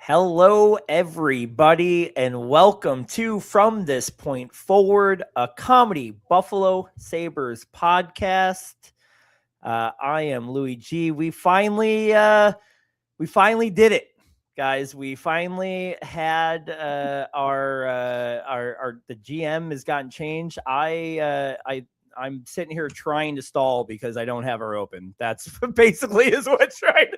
Hello, everybody, and welcome to From This Point Forward, a comedy Buffalo Sabres podcast. I am Louis G. We finally did it, guys. We finally had the GM has gotten changed. I'm sitting here trying to stall because I don't have her open. That's basically is what's right.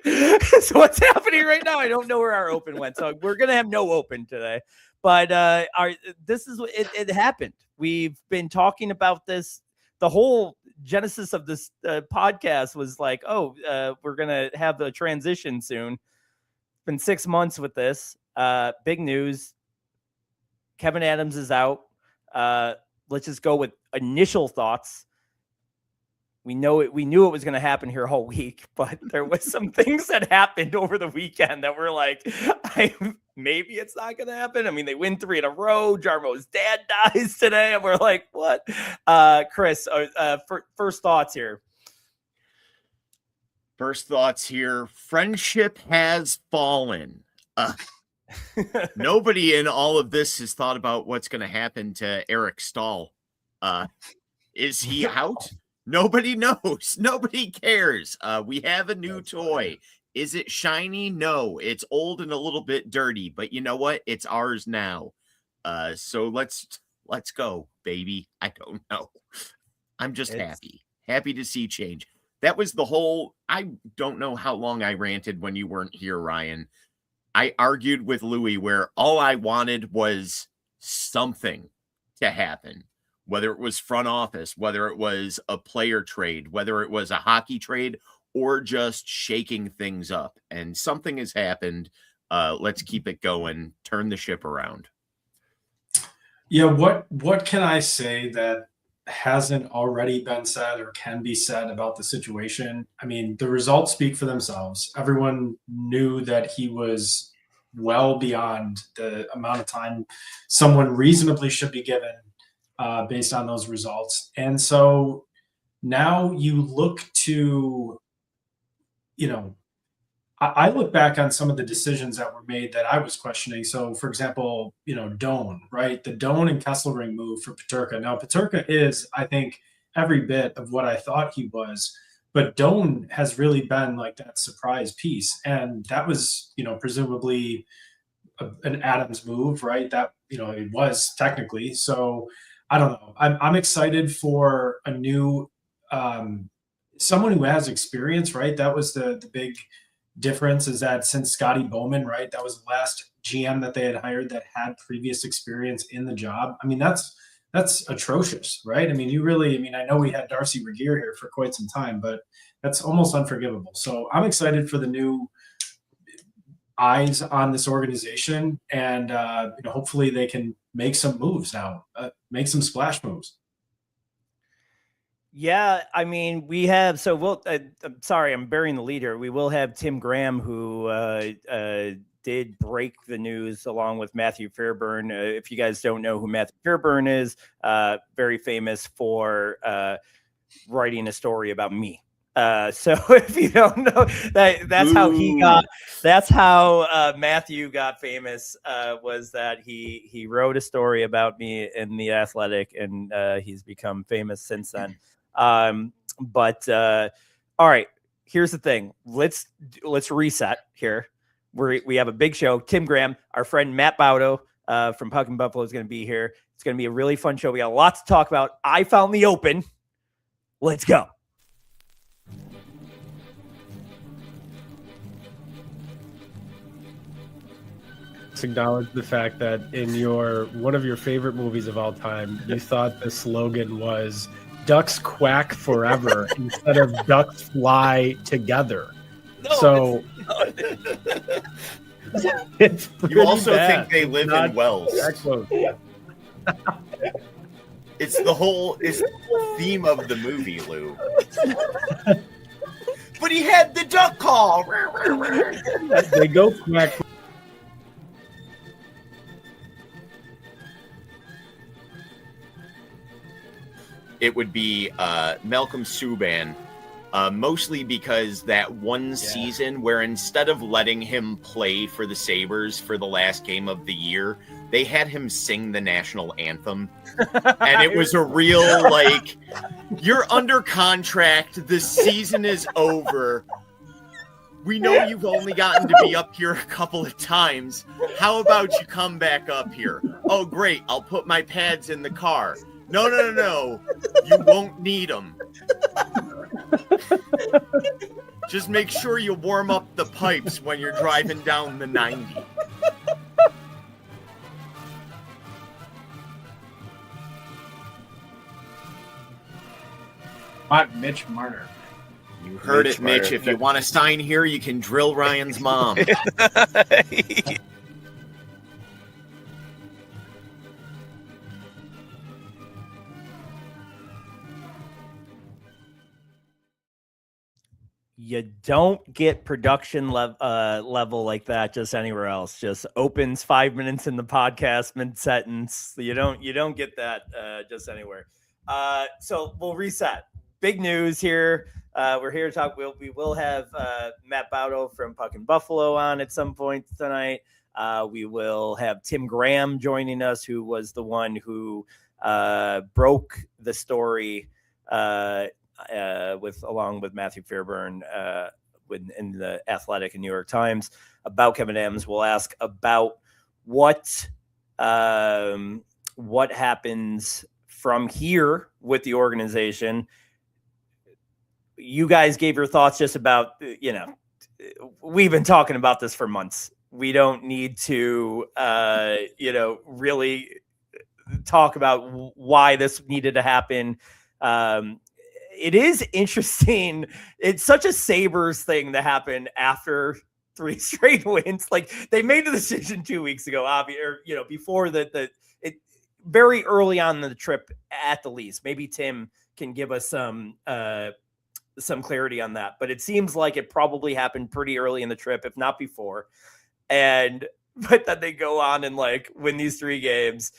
So what's happening right now? I don't know where our open went. So we're gonna have no open today. But it happened. We've been talking about this. The whole genesis of this podcast was like, we're gonna have the transition soon. It's been 6 months with this. Big news. Kevyn Adams is out. Let's just go with initial thoughts. We knew it was going to happen here all week, but there was some things that happened over the weekend that were like, maybe it's not going to happen. I mean, they win 3 in a row. Jarmo's dad dies today, and we're like, what? Chris, first thoughts here. First thoughts here. Friendship has fallen. Nobody in all of this has thought about what's going to happen to Eric Stahl. Is he out? Nobody knows. Nobody cares. We have a new toy. Is it shiny? No, it's old and a little bit dirty, but you know what? It's ours now. So let's go, baby. I don't know. I'm just happy to see change. That was the whole, I don't know how long I ranted when you weren't here, Ryan. I argued with Louis where all I wanted was something to happen, whether it was front office, whether it was a player trade, whether it was a hockey trade, or just shaking things up. And something has happened. Let's keep it going. Turn the ship around. Yeah, what can I say that hasn't already been said or can be said about the situation? I mean, the results speak for themselves. Everyone knew that he was well beyond the amount of time someone reasonably should be given based on those results. And so now you look to, I look back on some of the decisions that were made that I was questioning. So, for example, Doan, right? The Doan and Kesselring move for Peterka. Now, Peterka is, I think, every bit of what I thought he was, but Doan has really been like that surprise piece. And that was, presumably an Adams move, right? That, it was technically. So, I don't know. I'm excited for a new, someone who has experience, right? That was the big difference, is that since Scotty Bowman, right, that was the last GM that they had hired that had previous experience in the job. I mean, that's atrocious, right? I mean, I know we had Darcy Regier here for quite some time, but that's almost unforgivable. So I'm excited for the new eyes on this organization, and hopefully they can make some moves now, make some splash moves. Yeah, I mean, we have, so we'll, I'm sorry, I'm burying the lead here. We will have Tim Graham, who did break the news along with Matthew Fairburn. If you guys don't know who Matthew Fairburn is, very famous for writing a story about me. So if you don't know, that's how Matthew got famous, was that he wrote a story about me in The Athletic, and he's become famous since then. But all right, here's the thing. Let's reset here. We have a big show. Tim Graham, our friend Matt Baudo from Puck and Buffalo is going to be here. It's going to be a really fun show. We got a lot to talk about. I found the open. Let's go. Acknowledge the fact that in one of your favorite movies of all time, you thought the slogan was "Ducks quack forever" instead of "Ducks fly together." No, so it's you also bad. think they live in wells. It's the whole theme of the movie, Lou. But he had the duck call. They go quack. It would be Malcolm Subban mostly because that one season where instead of letting him play for the Sabres for the last game of the year, they had him sing the national anthem. And it was a real, like, you're under contract. The season is over. We know you've only gotten to be up here a couple of times. How about you come back up here? Oh, great. I'll put my pads in the car. No. You won't need them. Just make sure you warm up the pipes when you're driving down the 90. Mitch Marner. You heard it, Mitch. If you want to sign here, you can drill Ryan's mom. You don't get production level like that just anywhere else. Just opens 5 minutes in the podcast mid-sentence. You don't get that just anywhere. So we'll reset. Big news here. We're here to talk. We will have Matt Baudo from Puck and Buffalo on at some point tonight. We will have Tim Graham joining us, who was the one who broke the story along with Matthew Fairburn in the Athletic and New York Times about Kevyn Adams. We'll ask about what happens from here with the organization. You guys gave your thoughts just about, we've been talking about this for months. We don't need to, really talk about why this needed to happen. It is interesting. It's such a Sabres thing to happen after 3 straight wins. Like, they made the decision 2 weeks ago, before it very early on in the trip at the least. Maybe Tim can give us some clarity on that, but it seems like it probably happened pretty early in the trip, if not before. But then they go on and like win these 3 games.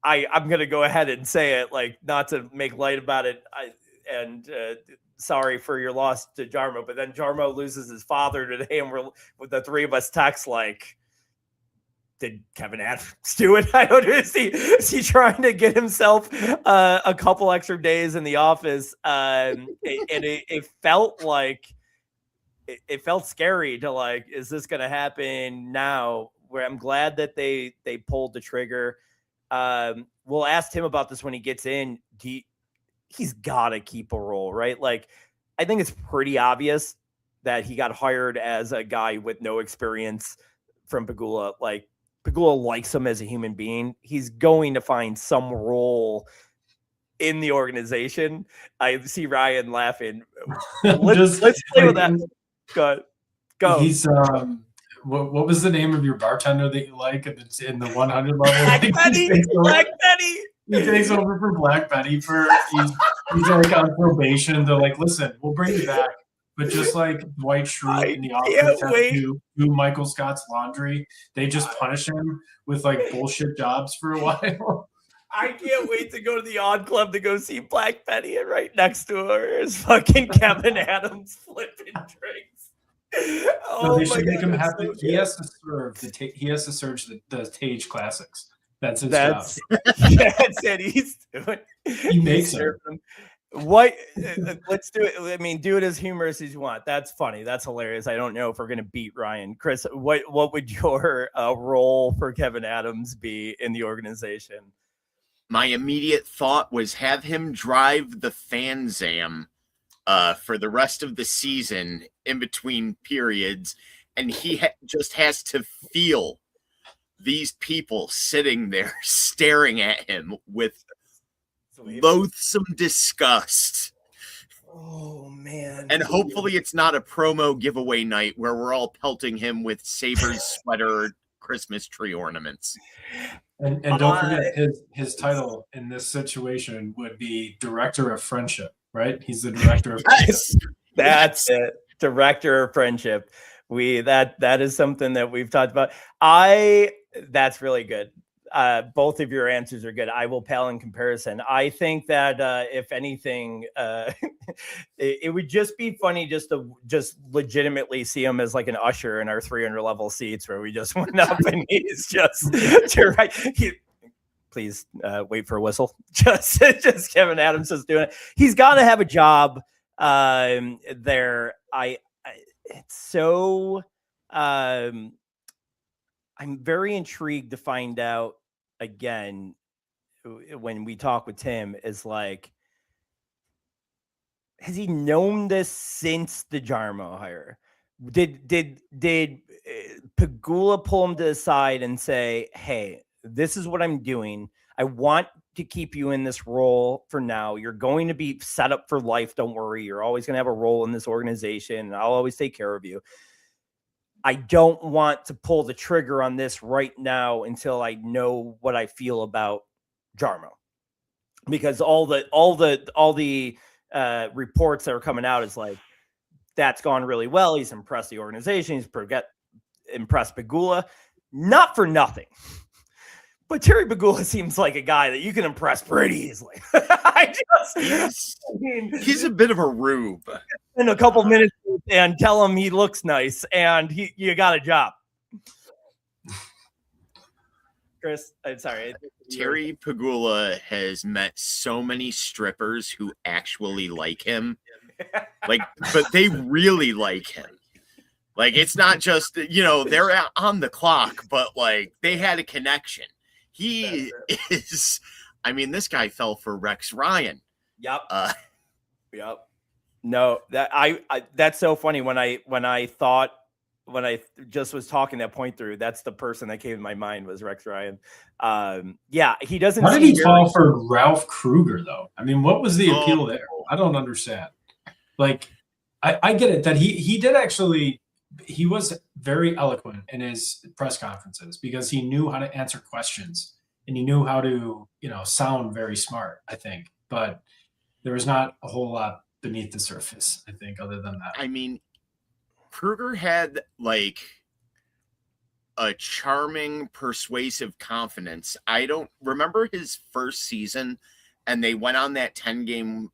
I'm going to go ahead and say it, like, not to make light about it. Sorry for your loss to Jarmo, but then Jarmo loses his father today, and we're with the 3 of us text like, did Kevyn Adams do it? I don't know. Is he trying to get himself a couple extra days in the office? It felt like it felt scary to like, is this going to happen now? Where I'm glad that they pulled the trigger. We'll ask him about this when he gets in. He's got to keep a role, right? Like, I think it's pretty obvious that he got hired as a guy with no experience from Pegula. Like, Pegula likes him as a human being. He's going to find some role in the organization. I see Ryan laughing. Let's play with that. Go. He's what was the name of your bartender that you like in the 100 level? Black Betty. He takes over for Black Betty he's like on probation. They're like, listen, we'll bring you back. But just like Dwight Schrute in the office to do Michael Scott's laundry, they just punish him with like bullshit jobs for a while. I can't wait to go to the Odd Club to go see Black Betty, and right next to her is fucking Kevyn Adams flipping drinks. So they should make him have to. He has to serve the Tage classics. That's his job. That's it. He's doing. He makes them. What? Let's do it. I mean, do it as humorous as you want. That's funny. That's hilarious. I don't know if we're gonna beat Ryan. Chris, what would your role for Kevyn Adams be in the organization? My immediate thought was have him drive the Fan Zam for the rest of the season in between periods, and he just has to feel these people sitting there staring at him with loathsome disgust. Oh man. And hopefully it's not a promo giveaway night where we're all pelting him with Sabres sweater Christmas tree ornaments. And don't forget his title in this situation would be Director of Friendship, right? He's the Director of Friendship. That's it. Director of Friendship. That is something that we've talked about. That's really good. both of your answers are good. I will pale in comparison. I think that if anything, it would just be funny just to just legitimately see him as like an usher in our 300 level seats where we just went up and he's just please wait for a whistle. Just Kevyn Adams is doing it. He's got to have a job there. It's so. I'm very intrigued to find out again when we talk with Tim is like, has he known this since the Jarmo hire? Did Pegula pull him to the side and say, hey, this is what I'm doing. I want to keep you in this role for now. You're going to be set up for life. Don't worry. You're always going to have a role in this organization and I'll always take care of you. I don't want to pull the trigger on this right now until I know what I feel about Jarmo, because all the reports that are coming out is like, that's gone really well. He's impressed the organization. He's impressed Pegula, not for nothing. But Terry Pegula seems like a guy that you can impress pretty easily. He's a bit of a rube. In a couple minutes and tell him he looks nice and you got a job. Chris, I'm sorry. Terry Pegula has met so many strippers who actually like him. Like, but they really like him. Like, it's not just, they're on the clock, but like they had a connection. He is, this guy fell for Rex Ryan. Yep. Yep. No, that's so funny. When I just was talking that point through, that's the person that came to my mind was Rex Ryan. Yeah, he doesn't. Why did he fall for Ralph Kruger though? What was the appeal there? I don't understand. Like, I get it that he did actually. He was very eloquent in his press conferences because he knew how to answer questions and he knew how to, sound very smart, I think. But there was not a whole lot beneath the surface, I think, other than that. Kruger had like a charming, persuasive confidence. I don't remember his first season and they went on that 10-game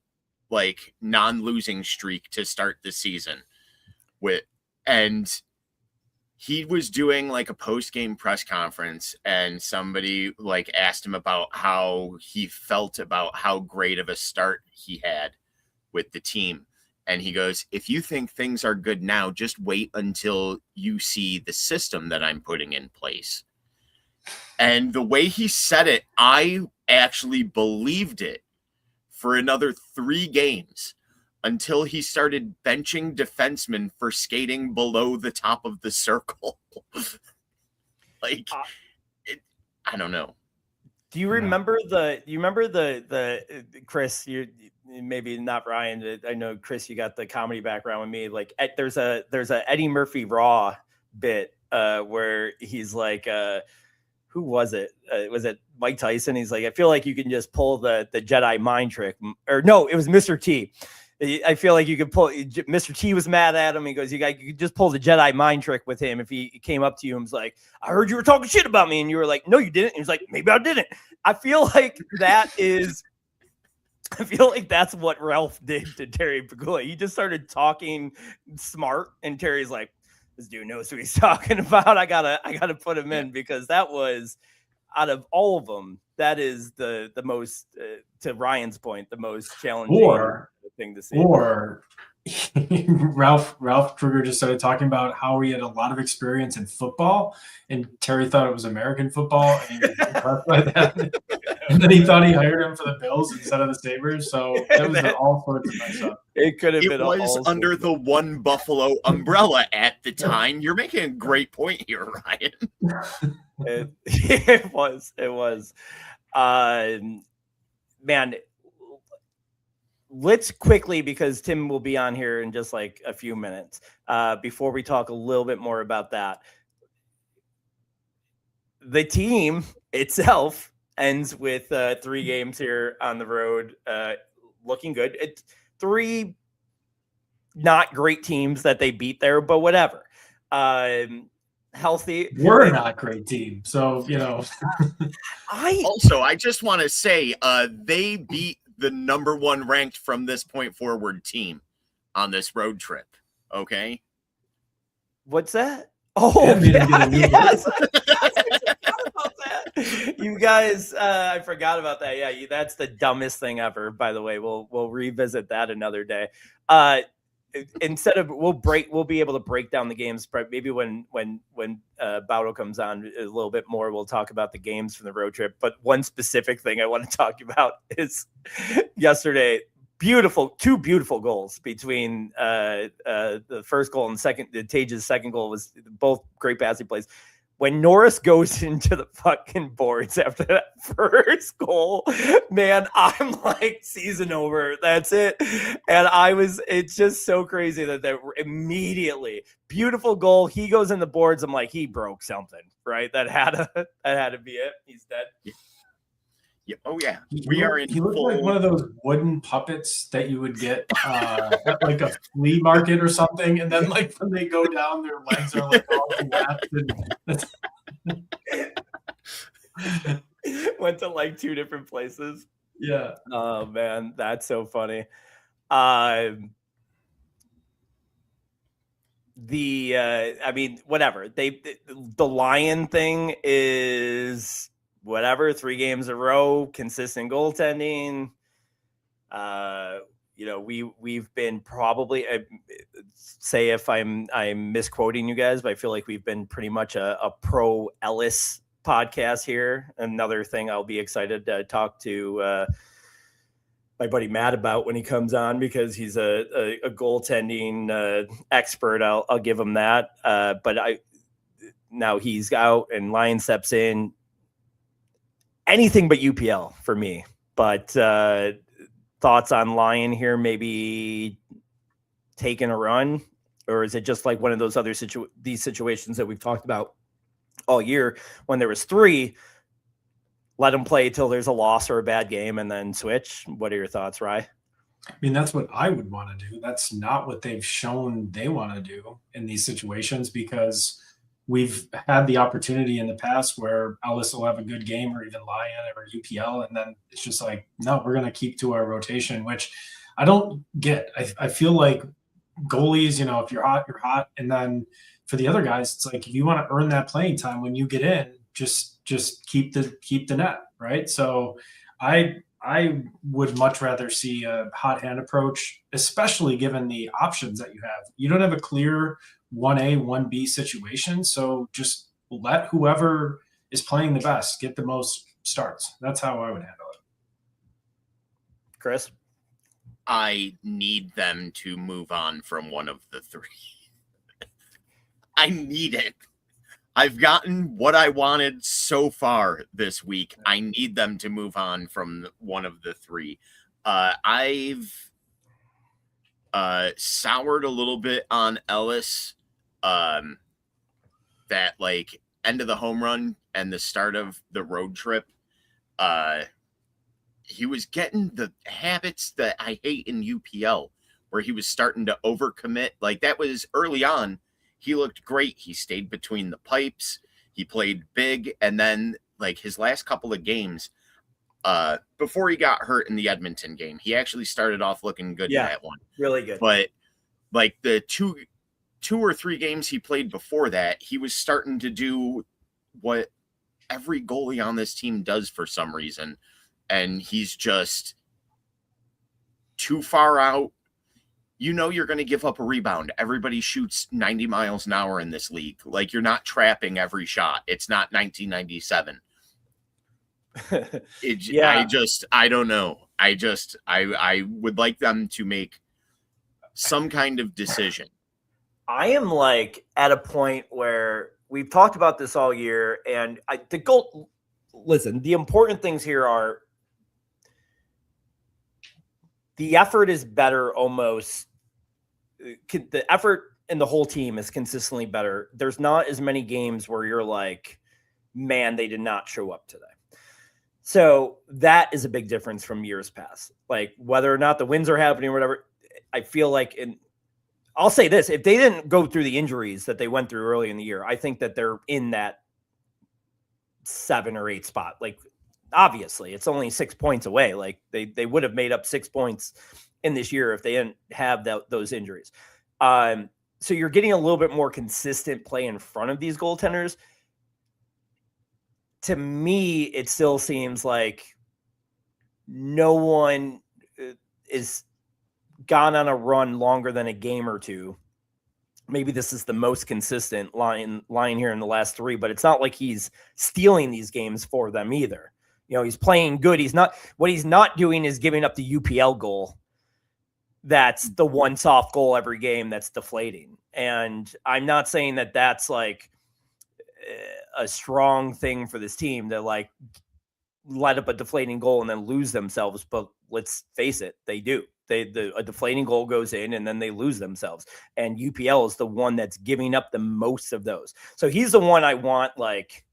like non-losing streak to start the season and he was doing like a post-game press conference and somebody like asked him about how he felt about how great of a start he had with the team. And he goes, if you think things are good now, just wait until you see the system that I'm putting in place. And the way he said it, I actually believed it for another 3 games. Until he started benching defensemen for skating below the top of the circle. I don't know. Do you remember the Chris, you maybe not Ryan. I know Chris, you got the comedy background with me. Like there's a Eddie Murphy Raw bit where he's like, who was it? Was it Mike Tyson? He's like, I feel like you can just pull the Jedi mind trick. Or no, it was Mr. T. I feel like you could pull. Mr. T was mad at him. He goes, you could just pull the Jedi mind trick with him. If he came up to you and was like, I heard you were talking shit about me. And you were like, no, you didn't. And he was like, maybe I didn't. I feel like that's what Ralph did to Terry Pegula. He just started talking smart. And Terry's like, this dude knows what he's talking about. I gotta put him in because that was, out of all of them, that is the most, to Ryan's point, the most challenging thing to see. Or Ralph Kruger just started talking about how he had a lot of experience in football, and Terry thought it was American football, and he was impressed by that. And then he thought he hired him for the Bills instead of the Sabres. So it was all sorts of mess up. It could have been. It was under the One Buffalo umbrella at the time. You're making a great point here, Ryan. It was. Man, let's quickly, because Tim will be on here in just like a few minutes, before we talk a little bit more about that. The team itself ends with 3 games here on the road, looking good. It's 3 not great teams that they beat there, but whatever. healthy. We're not a great team. So, I just want to say they beat the number 1 ranked from this point forward team on this road trip. Okay. What's that? Oh, yes. You guys, I forgot about that. Yeah, that's the dumbest thing ever. By the way, we'll revisit that another day. Instead of we'll be able to break down the games, but maybe when Baudo comes on a little bit more, we'll talk about the games from the road trip. But one specific thing I want to talk about is yesterday. Two beautiful goals between the first goal and Tage's second goal was both great passing plays. When Norris goes into the fucking boards after that first goal, man, I'm like, season over. That's it. And it's just so crazy that immediately beautiful goal. He goes in the boards. I'm like, he broke something, right? That had to be it. He's dead. Yeah. Oh yeah, he looked like one of those wooden puppets that you would get at like a flea market or something, and then like when they go down, their legs are like all collapsed. Went to like 2 different places. Yeah. Oh man, that's so funny. Whatever. The Lion thing is whatever, 3 games in a row, consistent goaltending. We've been probably say if I'm misquoting you guys, but I feel like we've been pretty much a pro Ellis podcast here. Another thing I'll be excited to talk to my buddy Matt about when he comes on, because he's a goaltending expert. I'll give him that. But now he's out and Lion steps in. Anything but UPL for me. But thoughts on Lion here, maybe taking a run, or is it just like one of those other these situations that we've talked about all year when there was 3, let them play till there's a loss or a bad game and then switch? What are your thoughts, Rye? I mean, that's what I would want to do. That's not what they've shown they want to do in these situations, because we've had the opportunity in the past where Ellis will have a good game, or even Lion or UPL, and then it's just like, no, we're going to keep to our rotation, which I don't get. I feel like goalies, if you're hot, you're hot. And then for the other guys, it's like, if you want to earn that playing time when you get in, just keep the net, right? So I would much rather see a hot hand approach, especially given the options that you have. You don't have a clear 1A, 1B situation. So just let whoever is playing the best get the most starts. That's how I would handle it. Chris? I need them to move on from one of the 3. I need it. I've gotten what I wanted so far this week. I need them to move on from one of the 3. I've soured a little bit on Ellis. That like end of the home run and the start of the road trip, he was getting the habits that I hate in UPL, where he was starting to overcommit. Like, that was early on. He looked great. He stayed between the pipes. He played big. And then like his last couple of games, before he got hurt in the Edmonton game, he actually started off looking good in that one. Really good. But like the two or 3 games he played before that, he was starting to do what every goalie on this team does for some reason. And he's just too far out. You're going to give up a rebound. Everybody shoots 90 miles an hour in this league. Like, you're not trapping every shot. It's not 1997. I don't know. I would like them to make some kind of decision. I am like at a point where we've talked about this all year, and listen, the important things here are the effort is better almost. The effort in the whole team is consistently better. There's not as many games where you're like, man, they did not show up today. So that is a big difference from years past. Like, whether or not the wins are happening or whatever, I feel like I'll say this: if they didn't go through the injuries that they went through early in the year, I think that they're in that 7 or 8 spot. Like, obviously, it's only 6 points away. Like, they would have made up 6 points in this year if they didn't have those injuries. So you're getting a little bit more consistent play in front of these goaltenders. To me, it still seems like no one is gone on a run longer than a game or two. Maybe this is the most consistent line here in the last 3, but it's not like he's stealing these games for them either. You know, he's playing good. What he's not doing is giving up the UPL goal. That's the one soft goal every game that's deflating. And I'm not saying that that's like a strong thing for this team to like let up a deflating goal and then lose themselves. But let's face it, they do. A deflating goal goes in and then they lose themselves. And UPL is the one that's giving up the most of those. So he's the one I want like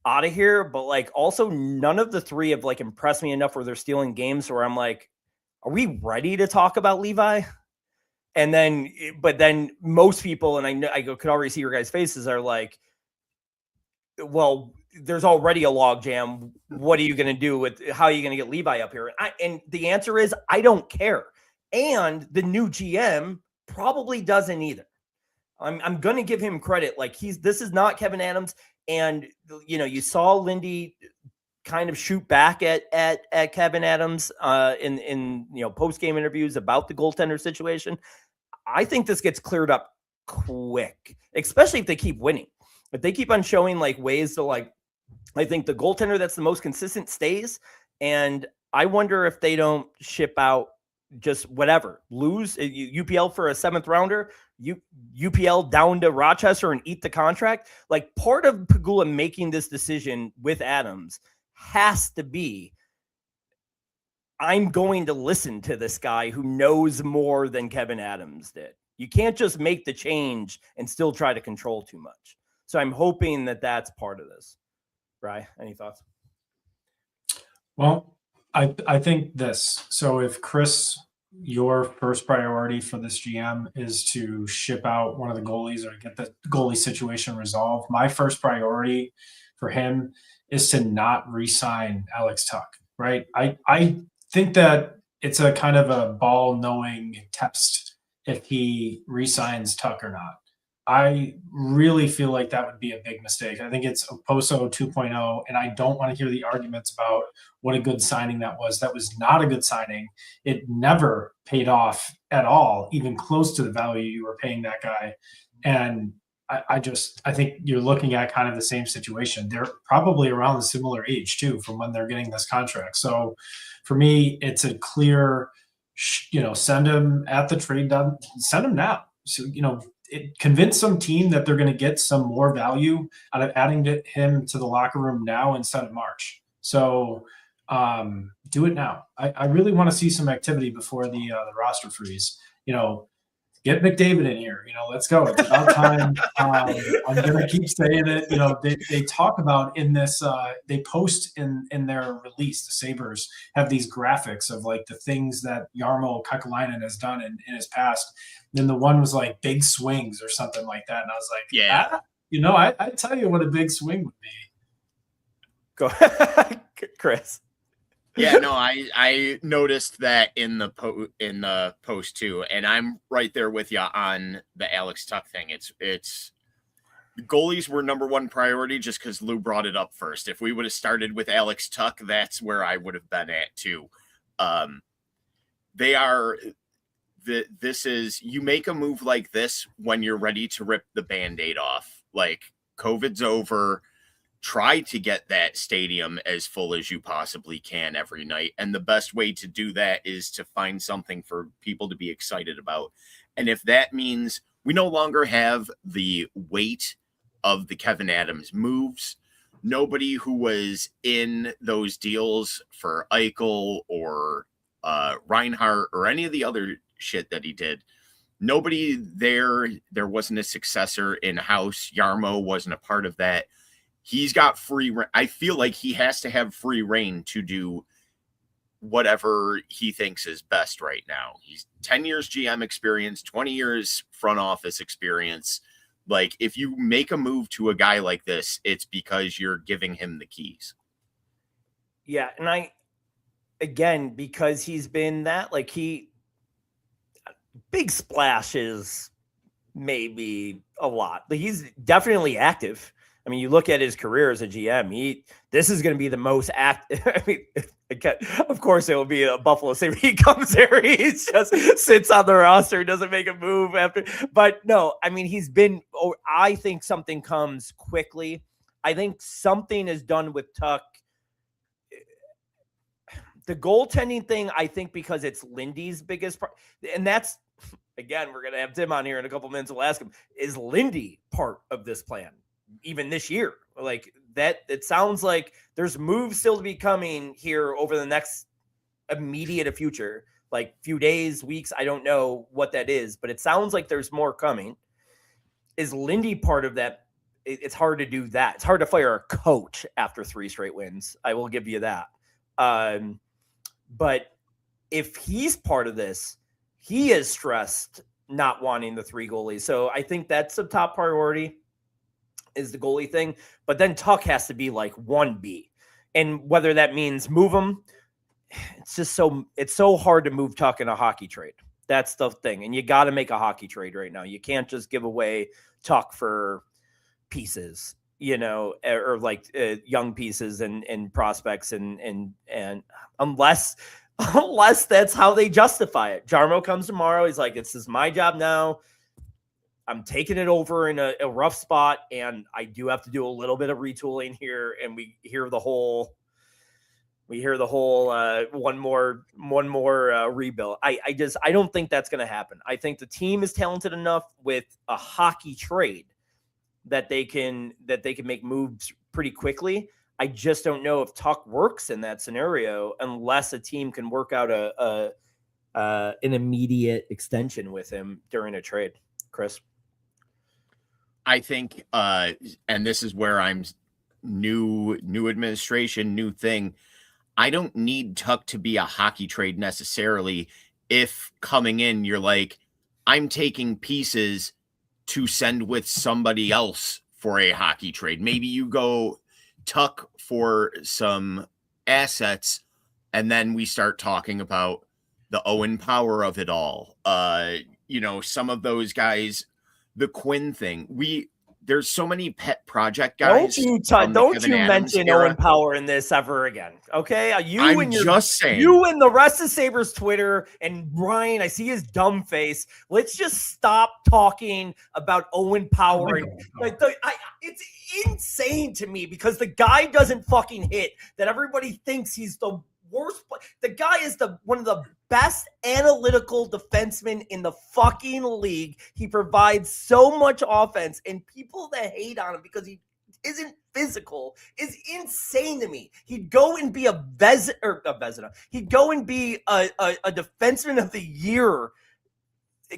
out of here. But like also none of the 3 have like impressed me enough where they're stealing games where I'm like, are we ready to talk about Levi? And then, but then most people, and I know I could already see your guys' faces are like, well, there's already a log jam. What are you going to do with, how are you going to get Levi up here? And the answer is, I don't care. And the new GM probably doesn't either. I'm going to give him credit. Like this is not Kevyn Adams. And, you know, you saw Lindy kind of shoot back at Kevyn Adams in you know, post-game interviews about the goaltender situation. I think this gets cleared up quick, especially if they keep winning. If they keep on showing like ways to like, I think the goaltender that's the most consistent stays. And I wonder if they don't ship out just whatever, lose UPL for a 7th rounder, UPL down to Rochester and eat the contract. Like part of Pegula making this decision with Adams has to be, I'm going to listen to this guy who knows more than Kevyn Adams did. You can't just make the change and still try to control too much. So I'm hoping that that's part of this. Bri, any thoughts? Well, I think this. So if Chris, your first priority for this GM is to ship out one of the goalies or get the goalie situation resolved, my first priority for him is to not re-sign Alex Tuch, right? I think that it's a kind of a ball-knowing test if he re-signs Tuch or not. I really feel like that would be a big mistake. I think it's Oposo 2.0, and I don't want to hear the arguments about what a good signing that was. That was not a good signing. It never paid off at all, even close to the value you were paying that guy. And I think you're looking at kind of the same situation. They're probably around a similar age too from when they're getting this contract. So for me, it's a clear, send him at the trade done, send him now. So, convince some team that they're going to get some more value out of adding him to the locker room now instead of March. So do it now. I really want to see some activity before the roster freeze. Get McDavid in here. Let's go. It's about time. I'm going to keep saying it. They talk about in this, they post in their release, the Sabres have these graphics of like the things that Jarmo Kekalainen has done in his past. Then the one was like big swings or something like that. And I was like, yeah, I tell you what a big swing would be. Go Chris. Yeah, no, I noticed that in the post too, and I'm right there with you on the Alex Tuch thing. It's goalies were number one priority just because Lou brought it up first. If we would have started with Alex Tuch, that's where I would have been at too. You make a move like this when you're ready to rip the Band-Aid off. Like COVID's over. Try to get that stadium as full as you possibly can every night. And the best way to do that is to find something for people to be excited about. And if that means we no longer have the weight of the Kevyn Adams moves, nobody who was in those deals for Eichel or Reinhart or any of the other shit that he did, nobody there wasn't a successor in-house. Jarmo wasn't a part of that. He's got free reign. I feel like he has to have free reign to do whatever he thinks is best right now. He's 10 years GM experience, 20 years front office experience. Like, if you make a move to a guy like this, it's because you're giving him the keys. Yeah. And again, because he's been that, like, big splashes, maybe a lot, but he's definitely active. I mean, you look at his career as a GM, this is going to be the most active. I mean, of course it will be a Buffalo Sabre. He comes there, he just sits on the roster, doesn't make a move after. But no, I mean, I think something comes quickly. I think something is done with Tuck. The goaltending thing, I think, because it's Lindy's biggest part, and that's, again, we're going to have Tim on here in a couple minutes. We'll ask him, is Lindy part of this plan? Even this year, like that, it sounds like there's moves still to be coming here over the next immediate future, like few days, weeks. I don't know what that is, but it sounds like there's more coming. Is Lindy part of that? It's hard to do that. It's hard to fire a coach after 3 straight wins. I will give you that. But if he's part of this, he is stressed not wanting the 3 goalies. So I think that's the top priority, is the goalie thing. But then Tuck has to be like 1B. And whether that means move him, it's so hard to move Tuck in a hockey trade. That's the thing. And you got to make a hockey trade right now. You can't just give away Tuck for pieces, or like young pieces and prospects and unless that's how they justify it. Jarmo comes tomorrow. He's like, this is my job now. I'm taking it over in a rough spot, and I do have to do a little bit of retooling here. And we hear the whole one more rebuild. I don't think that's going to happen. I think the team is talented enough with a hockey trade that they can make moves pretty quickly. I just don't know if Tuck works in that scenario unless a team can work out an immediate extension with him during a trade. Chris? I think, and this is where I'm new administration, new thing. I don't need Tuck to be a hockey trade necessarily. If coming in, you're like, I'm taking pieces to send with somebody else for a hockey trade. Maybe you go Tuck for some assets, and then we start talking about the Owen Power of it all. Some of those guys, the Quinn thing. There's so many pet project guys. Don't you mention Owen Power in this ever again. Okay. I'm just saying. You and the rest of Sabres Twitter and Ryan, I see his dumb face. Let's just stop talking about Owen Power. It's insane to me because the guy doesn't fucking hit, that everybody thinks he's the worst. The guy is one of the best analytical defensemen in the fucking league. He provides so much offense, and people that hate on him because he isn't physical is insane to me. He'd go and be a Vezina. He'd go and be a defenseman of the year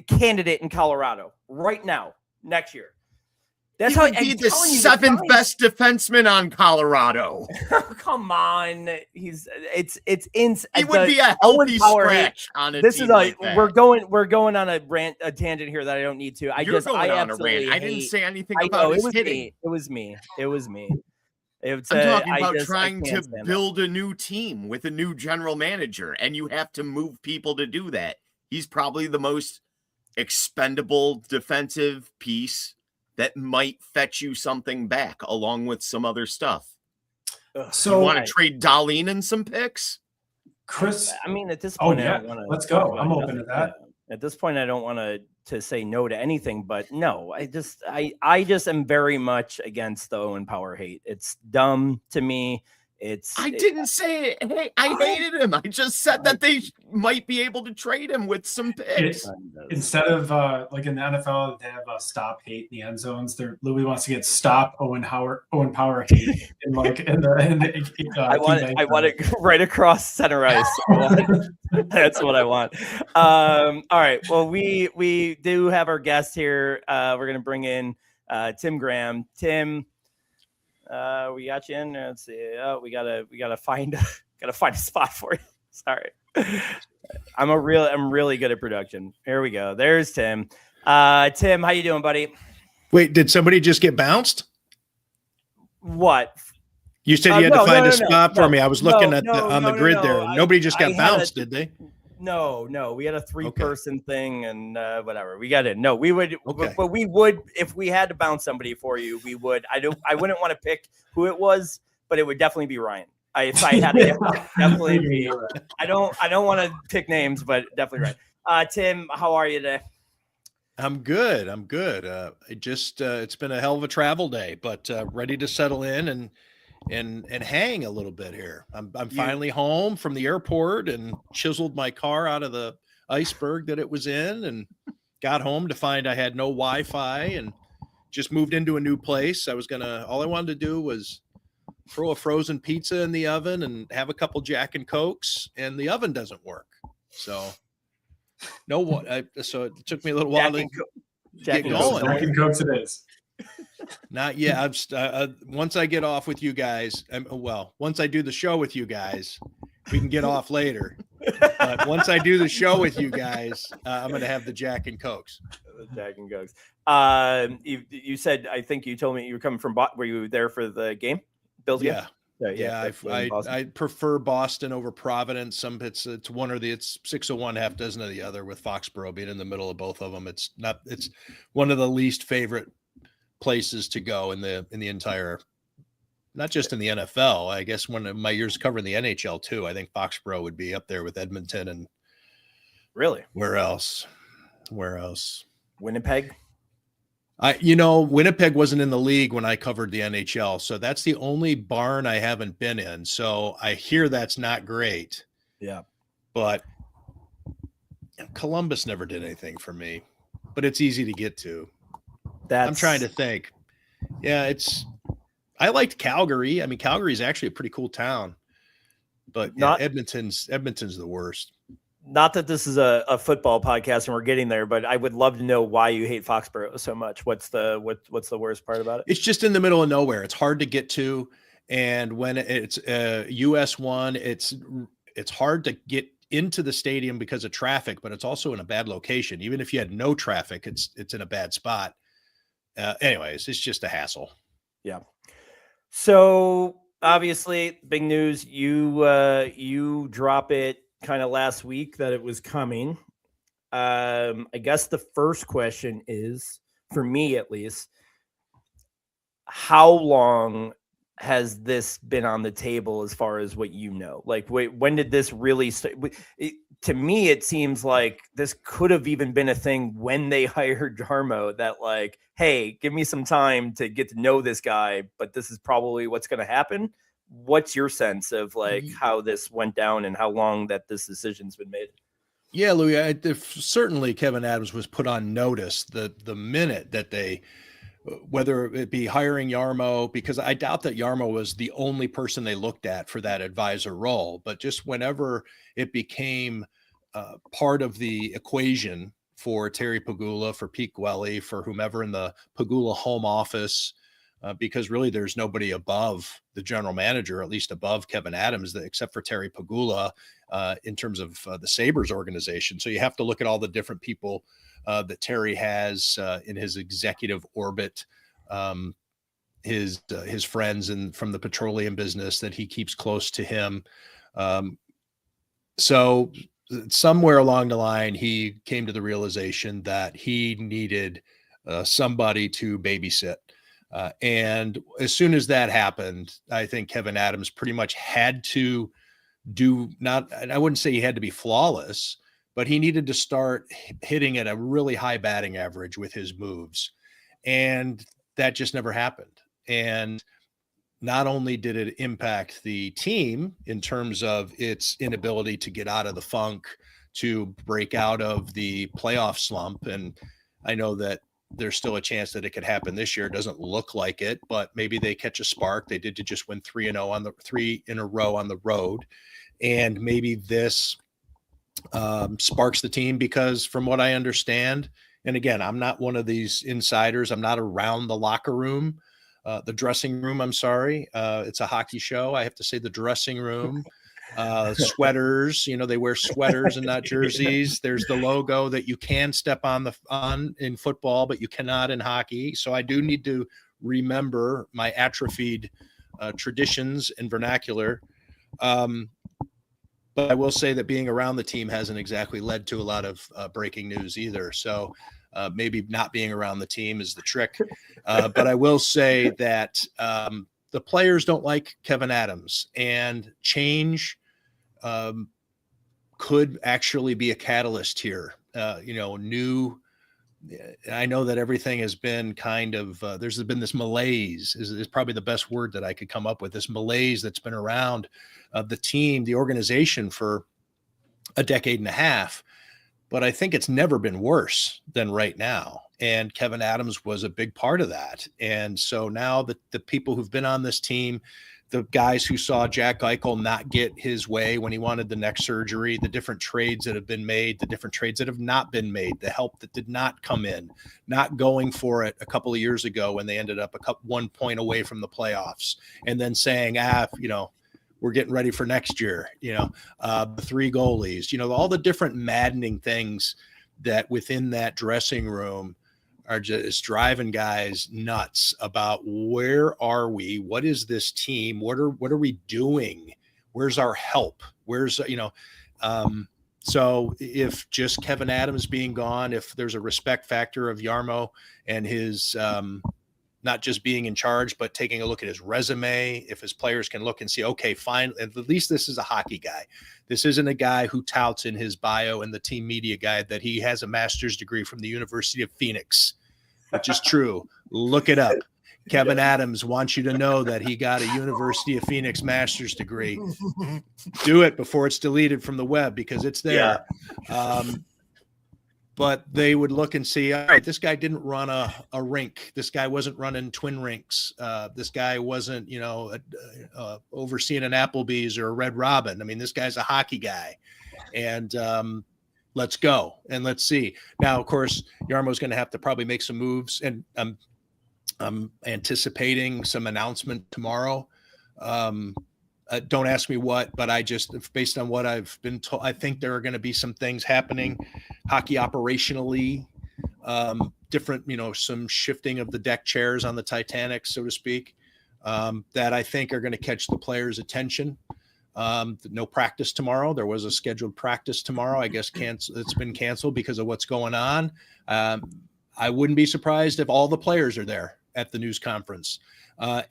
candidate in Colorado right now, next year. That's how he'd be the 7th best defenseman on Colorado. Come on, it's insane. He would be a healthy scratch on a team like that. We're going on a tangent here that I don't need to. I didn't say anything about his hitting. It was me. I'm talking about trying to build a new team with a new general manager, and you have to move people to do that. He's probably the most expendable defensive piece that might fetch you something back along with some other stuff. So you want to trade Dahlin and some picks? Chris? I mean, at this point, let's go. I'm open to that. At this point, I don't want to say no to anything, but no, I just am very much against the Owen Power hate. It's dumb to me. I didn't say it. Hey, I hated him. I just said that they might be able to trade him with some picks. Instead of like in the NFL, they have stop hate in the end zones. Louis wants to get stop Owen Power hate in the I want it right across center ice. That's what I want. All right. Well, we do have our guest here. We're gonna bring in Tim Graham. Tim. We got you in. Let's see. Oh, we gotta find a spot for you. Sorry. I'm really good at production. Here we go. There's Tim. Tim, how you doing, buddy? Wait, did somebody just get bounced? What? You said you had to find a spot for me. I was looking on the grid there. Nobody just got bounced, did they? No. We had a 3-person thing and whatever. We got it. No, we would, but we would, if we had to bounce somebody for you, we would. I wouldn't want to pick who it was, but it would definitely be Ryan. If I had to, definitely be. I don't want to pick names, but definitely Ryan. Tim, how are you today? I'm good. It's been a hell of a travel day, but ready to settle in and hang a little bit here. I'm finally home from the airport and chiseled my car out of the iceberg that it was in and got home to find I had no Wi-Fi and just moved into a new place. All I wanted to do was throw a frozen pizza in the oven and have a couple Jack and Cokes, and the oven doesn't work. So so it took me a little while to get going. Jack and Cokes it is. Not yet. Once I get off with you guys, once I do the show with you guys, we can get off later. But once I do the show with you guys, I'm going to have the Jack and Cokes. The Jack and Cokes. You said, I think you told me you were coming from, were you there for the game? Bills game? Yeah. I prefer Boston over Providence. It's one or it's 6 of one, half dozen of the other, with Foxborough being in the middle of both of them. It's one of the least favorite places to go in the entire, not just in the NFL. I guess one of my years covering the NHL too, I think Foxborough would be up there with Edmonton and really where else? Winnipeg. Winnipeg wasn't in the league when I covered the NHL, so that's the only barn I haven't been in. So I hear that's not great. Yeah, but Columbus never did anything for me, but it's easy to get to. I'm trying to think. Yeah, I liked Calgary. I mean, Calgary is actually a pretty cool town, but Edmonton's the worst. Not that this is a football podcast and we're getting there, but I would love to know why you hate Foxborough so much. What's the worst part about it? It's just in the middle of nowhere. It's hard to get to, and when it's US 1, it's hard to get into the stadium because of traffic, but it's also in a bad location. Even if you had no traffic, it's in a bad spot. Anyways, it's just a hassle. Yeah. So obviously, big news. You drop it kind of last week that it was coming. I guess the first question is, for me at least, how long has this been on the table as far as what you know? Like, wait, when did this really start? To me, it seems like this could have even been a thing when they hired Jarmo, that like, hey, give me some time to get to know this guy, but this is probably what's going to happen. What's your sense of like how this went down and how long that this decision's been made? Yeah, Louis, certainly Kevyn Adams was put on notice the minute that they, whether it be hiring Jarmo, because I doubt that Jarmo was the only person they looked at for that advisor role, but just whenever it became part of the equation for Terry Pegula, for Pete Gwelly, for whomever in the Pegula home office, because really there's nobody above the general manager, at least above Kevyn Adams, except for Terry Pegula in terms of the Sabres organization. So you have to look at all the different people that Terry has in his executive orbit, his friends and from the petroleum business that he keeps close to him. So somewhere along the line, he came to the realization that he needed somebody to babysit. And as soon as that happened, I think Kevyn Adams pretty much had to I wouldn't say he had to be flawless, but he needed to start hitting at a really high batting average with his moves. And that just never happened. And not only did it impact the team in terms of its inability to get out of the funk, to break out of the playoff slump. And I know that there's still a chance that it could happen this year. It doesn't look like it, but maybe they catch a spark. They did to just win 3 in a row on the road. And maybe this sparks the team, because from what I understand, and again, I'm not one of these insiders. I'm not around the locker room, the dressing room. I'm sorry. It's a hockey show. I have to say the dressing room. Sweaters, they wear sweaters and not jerseys. There's the logo that you can step on in football, but you cannot in hockey. So I do need to remember my atrophied traditions and vernacular. But I will say that being around the team hasn't exactly led to a lot of breaking news either. So maybe not being around the team is the trick. But I will say that the players don't like Kevyn Adams, and change could actually be a catalyst here. New. I know that everything has been kind of, there's been this malaise is probably the best word that I could come up with, this malaise that's been around the team, the organization for a decade and a half. But I think it's never been worse than right now. And Kevyn Adams was a big part of that. And so now the people who've been on this team, the guys who saw Jack Eichel not get his way when he wanted the neck surgery, the different trades that have been made, the different trades that have not been made, the help that did not come in, not going for it a couple of years ago when they ended up 1 point away from the playoffs, and then saying, we're getting ready for next year, the 3 goalies, all the different maddening things that within that dressing room are just driving guys nuts about where are we? What is this team? What are we doing? Where's our help? Where's, so if just Kevyn Adams being gone, if there's a respect factor of Jarmo and his, not just being in charge, but taking a look at his resume, if his players can look and see, okay, fine, at least this is a hockey guy. This isn't a guy who touts in his bio and the team media guide that he has a master's degree from the University of Phoenix, which is true. Look it up. Kevyn Adams wants you to know that he got a University of Phoenix master's degree. Do it before it's deleted from the web, because it's there. Yeah. But they would look and see, all right, this guy didn't run a rink. This guy wasn't running twin rinks. This guy wasn't, overseeing an Applebee's or a Red Robin. I mean, this guy's a hockey guy. And let's go and let's see. Now, of course, Jarmo's going to have to probably make some moves, and I'm anticipating some announcement tomorrow. Don't ask me what, but based on what I've been told, I think there are going to be some things happening hockey operationally, different, some shifting of the deck chairs on the Titanic, so to speak, that I think are going to catch the players' attention. No practice tomorrow. There was a scheduled practice tomorrow. I guess it's been canceled because of what's going on. I wouldn't be surprised if all the players are there at the news conference,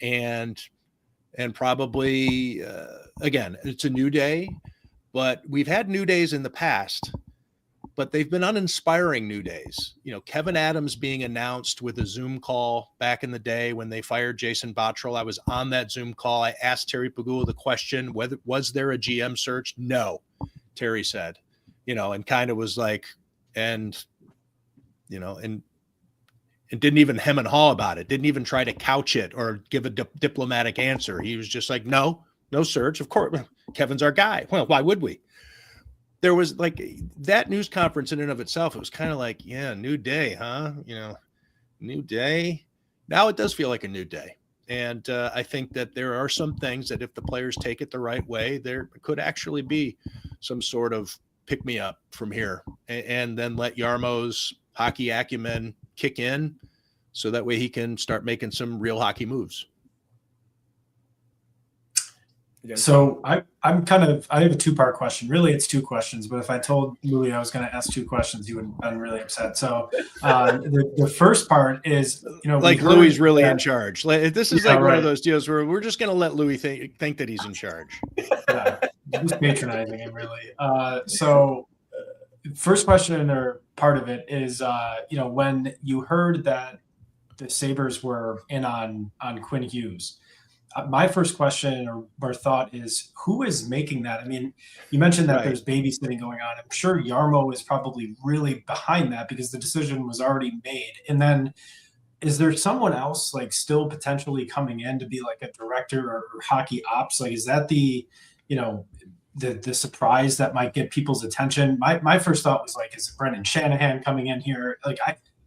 and probably, again, it's a new day, but we've had new days in the past, but they've been uninspiring new days. Kevyn Adams being announced with a Zoom call back in the day when they fired Jason Botterill. I was on that Zoom call. I asked Terry Pagula the question, was there a GM search? No, Terry said, and kind of was like, and didn't even hem and haw about it. Didn't even try to couch it or give a diplomatic answer. He was just like, no search. Of course, Kevin's our guy. Well, why would we? There was like that news conference in and of itself. It was kind of like, yeah, new day, huh? New day. Now it does feel like a new day. And I think that there are some things that if the players take it the right way, there could actually be some sort of pick me up from here, and then let Jarmo's hockey acumen kick in, so that way he can start making some real hockey moves. So I have a 2-part question. Really, it's 2 questions, but if I told Louis I was going to ask 2 questions, he would have been really upset. So the first part is, like Louis really in charge. This is one of those deals where we're just going to let Louis think that he's in charge. Yeah, just patronizing him, really. So first question, or part of it, is when you heard that the Sabres were in on Quinn Hughes, my first question or thought is, who is making that? I mean, you mentioned that there's babysitting going on. I'm sure Jarmo is probably really behind that because the decision was already made. And then is there someone else like still potentially coming in to be like a director or hockey ops? Like, is that the surprise that might get people's attention? My first thought was like, is Brendan Shanahan coming in here? Like,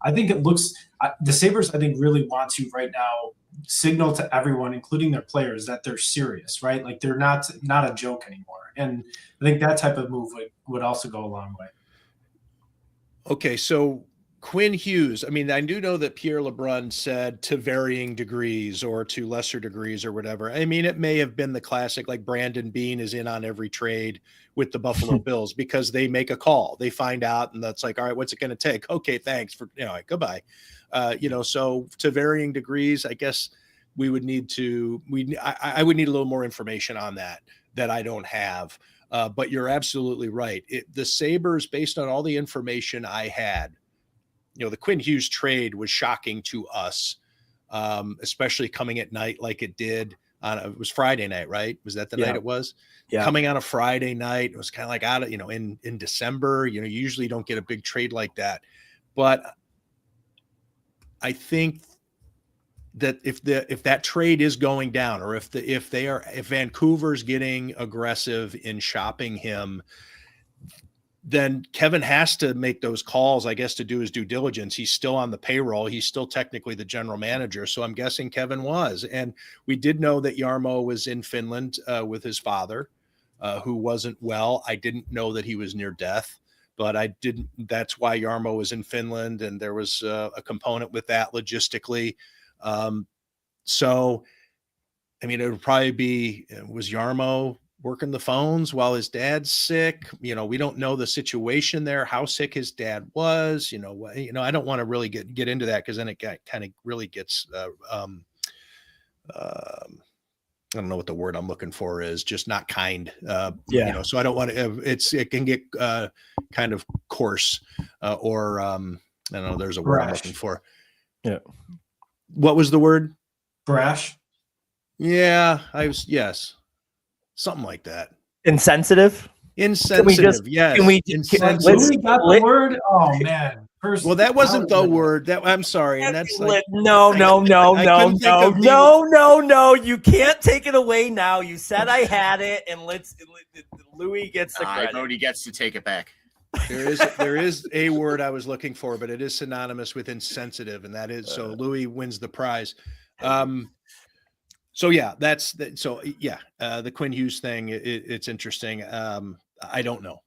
I think it looks the Sabres, I think, really want to right now signal to everyone, including their players, that they're serious, right? Like they're not a joke anymore. And I think that type of move would also go a long way. Okay, so Quinn Hughes, I mean, I do know that Pierre LeBrun said to varying degrees or to lesser degrees or whatever. I mean, it may have been the classic, like Brandon Beane is in on every trade with the Buffalo Bills because they make a call. They find out, and that's like, all right, what's it going to take? Okay, thanks for, goodbye. So to varying degrees, I guess we would need to, I would need a little more information on that I don't have. But you're absolutely right. The Sabres, based on all the information I had, the Quinn Hughes trade was shocking to us, especially coming at night like it did. It was Friday night, right? Was that the night it was? Yeah. Coming on a Friday night, it was kind of like out of, in December, you usually don't get a big trade like that. But I think that if that trade is going down, or if Vancouver's getting aggressive in shopping him, then Kevyn has to make those calls, I guess, to do his due diligence. He's still on the payroll. He's still technically the general manager. So I'm guessing Kevyn was. And we did know that Jarmo was in Finland with his father, who wasn't well. I didn't know that he was near death, but that's why Jarmo was in Finland. And there was a component with that logistically. So, I mean, it would probably be, was Jarmo working the phones while his dad's sick? We don't know the situation there, how sick his dad was, I don't want to really get into that, because then it kind of really gets, I don't know what the word I'm looking for is, just not kind. So I don't want to, it can get kind of coarse or I don't know, there's a word I'm looking for. Yeah. What was the word? Brash. Yeah, yes. Something like that. Insensitive. Yes. Can we Insensitive. Got the word? Oh man. Well, that wasn't the word. I'm sorry. And that's like, no. You can't take it away now. You said I had it, and Louis gets the credit. Brody gets to take it back. There is a word I was looking for, but it is synonymous with insensitive, and that is, so Louis wins the prize. The Quinn Hughes thing, it's interesting. I don't know,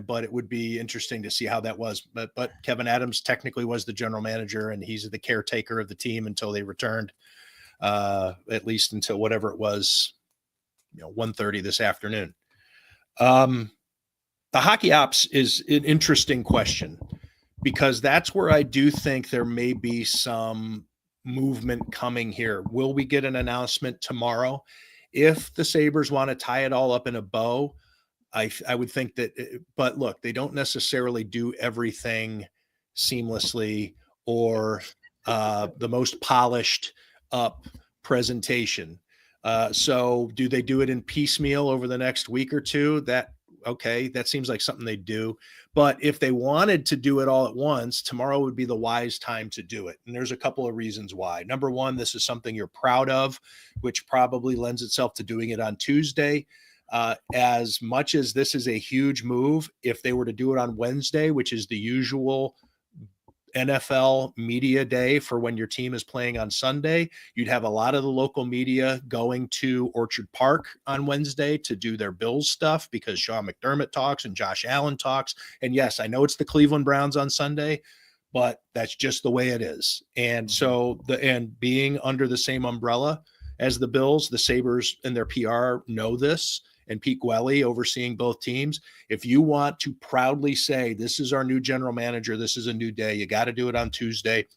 but it would be interesting to see how that was. But Kevyn Adams technically was the general manager, and he's the caretaker of the team until they returned, at least until whatever it was, 1:30 this afternoon. The hockey ops is an interesting question, because that's where I do think there may be some movement coming here. Will we get an announcement tomorrow? If the Sabres want to tie it all up in a bow, I would think that, but look, they don't necessarily do everything seamlessly or the most polished up presentation. So do they do it in piecemeal over the next week or two? That seems like something they do. But if they wanted to do it all at once, tomorrow would be the wise time to do it. And there's a couple of reasons why. Number one, this is something you're proud of, which probably lends itself to doing it on Tuesday. As much as this is a huge move, if they were to do it on Wednesday, which is the usual NFL media day for when your team is playing on Sunday, you'd have a lot of the local media going to Orchard Park on Wednesday to do their Bills stuff, because Sean McDermott talks and Josh Allen talks. And yes, I know it's the Cleveland Browns on Sunday, but that's just the way it is. And so being under the same umbrella as the Bills, the Sabres and their PR know this, and Pete Gwelly overseeing both teams. If you want to proudly say, this is our new general manager, this is a new day, you got to do it on Tuesday.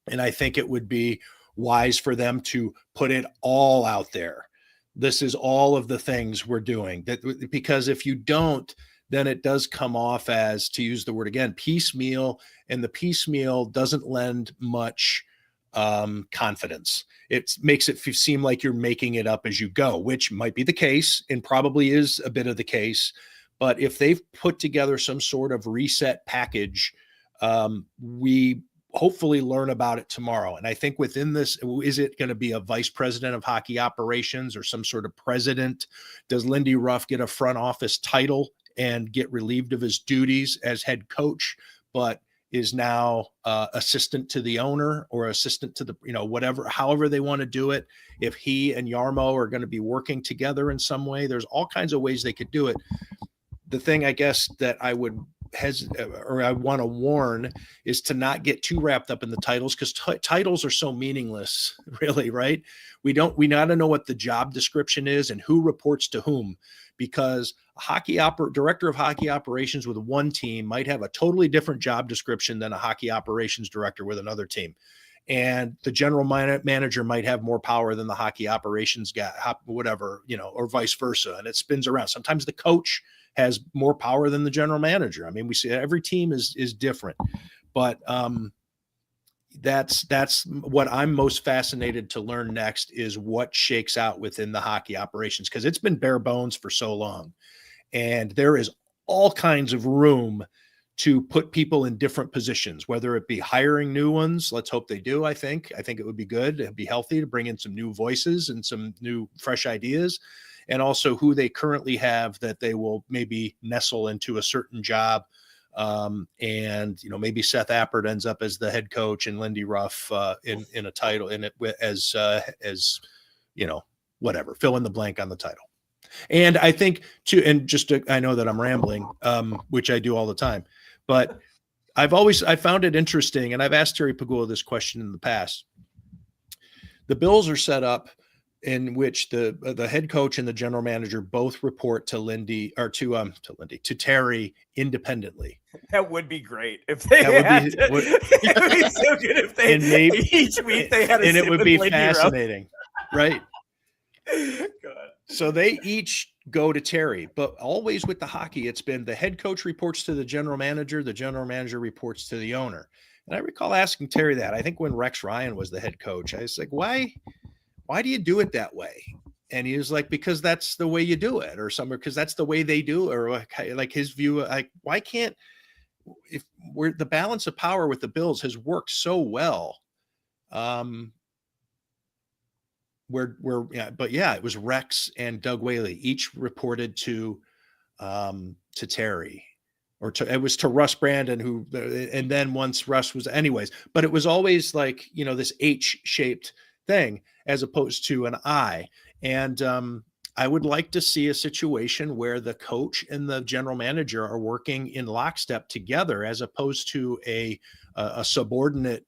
And I think it would be wise for them to put it all out there. This is all of the things we're doing, because if you don't, then it does come off as, to use the word again, piecemeal, and the piecemeal doesn't lend much confidence. It makes it seem like you're making it up as you go, which might be the case and probably is a bit of the case. But if they've put together some sort of reset package, we hopefully learn about it tomorrow. And I think within this, is it going to be a vice president of hockey operations or some sort of president? Does Lindy Ruff get a front office title and get relieved of his duties as head coach? But is now assistant to the owner or assistant to the, whatever, however they want to do it. If he and Yarmo are going to be working together in some way, there's all kinds of ways they could do it. The thing I guess that I would I want to warn is to not get too wrapped up in the titles, because titles are so meaningless, really, right? We got to know what the job description is and who reports to whom, because a director of hockey operations with one team might have a totally different job description than a hockey operations director with another team. And the general manager might have more power than the hockey operations guy, whatever, or vice versa. And it spins around. Sometimes the coach has more power than the general manager. I mean, we see every team is different, but that's what I'm most fascinated to learn next, is what shakes out within the hockey operations, because it's been bare bones for so long, and there is all kinds of room to put people in different positions, whether it be hiring new ones. Let's hope they do. I think it would be good. It'd be healthy to bring in some new voices and some new fresh ideas, and also who they currently have that they will maybe nestle into a certain job. And maybe Seth Appert ends up as the head coach and Lindy Ruff in a title in it as whatever, fill in the blank on the title. And I think I know that I'm rambling, which I do all the time, but I found it interesting, and I've asked Terry Pagula this question in the past. The Bills are set up in which the head coach and the general manager both report to Terry independently. That would be great if they it would be so good if they each week they had and it would be fascinating, right? God. So they each go to Terry, but always with the hockey, it's been the head coach reports to the general manager reports to the owner. And I recall asking Terry that. I think when Rex Ryan was the head coach, I was like, why do you do it that way? And he was like, because that's the way you do it, or somewhere, because that's the way they do, or like his view, like, why can't, if we're the balance of power with the Bills has worked so well. It was Rex and Doug Whaley each reported to Terry, it was to Russ Brandon, and then once Russ was, anyways, but it was always like, this H-shaped thing as opposed to an I. And I would like to see a situation where the coach and the general manager are working in lockstep together, as opposed to a subordinate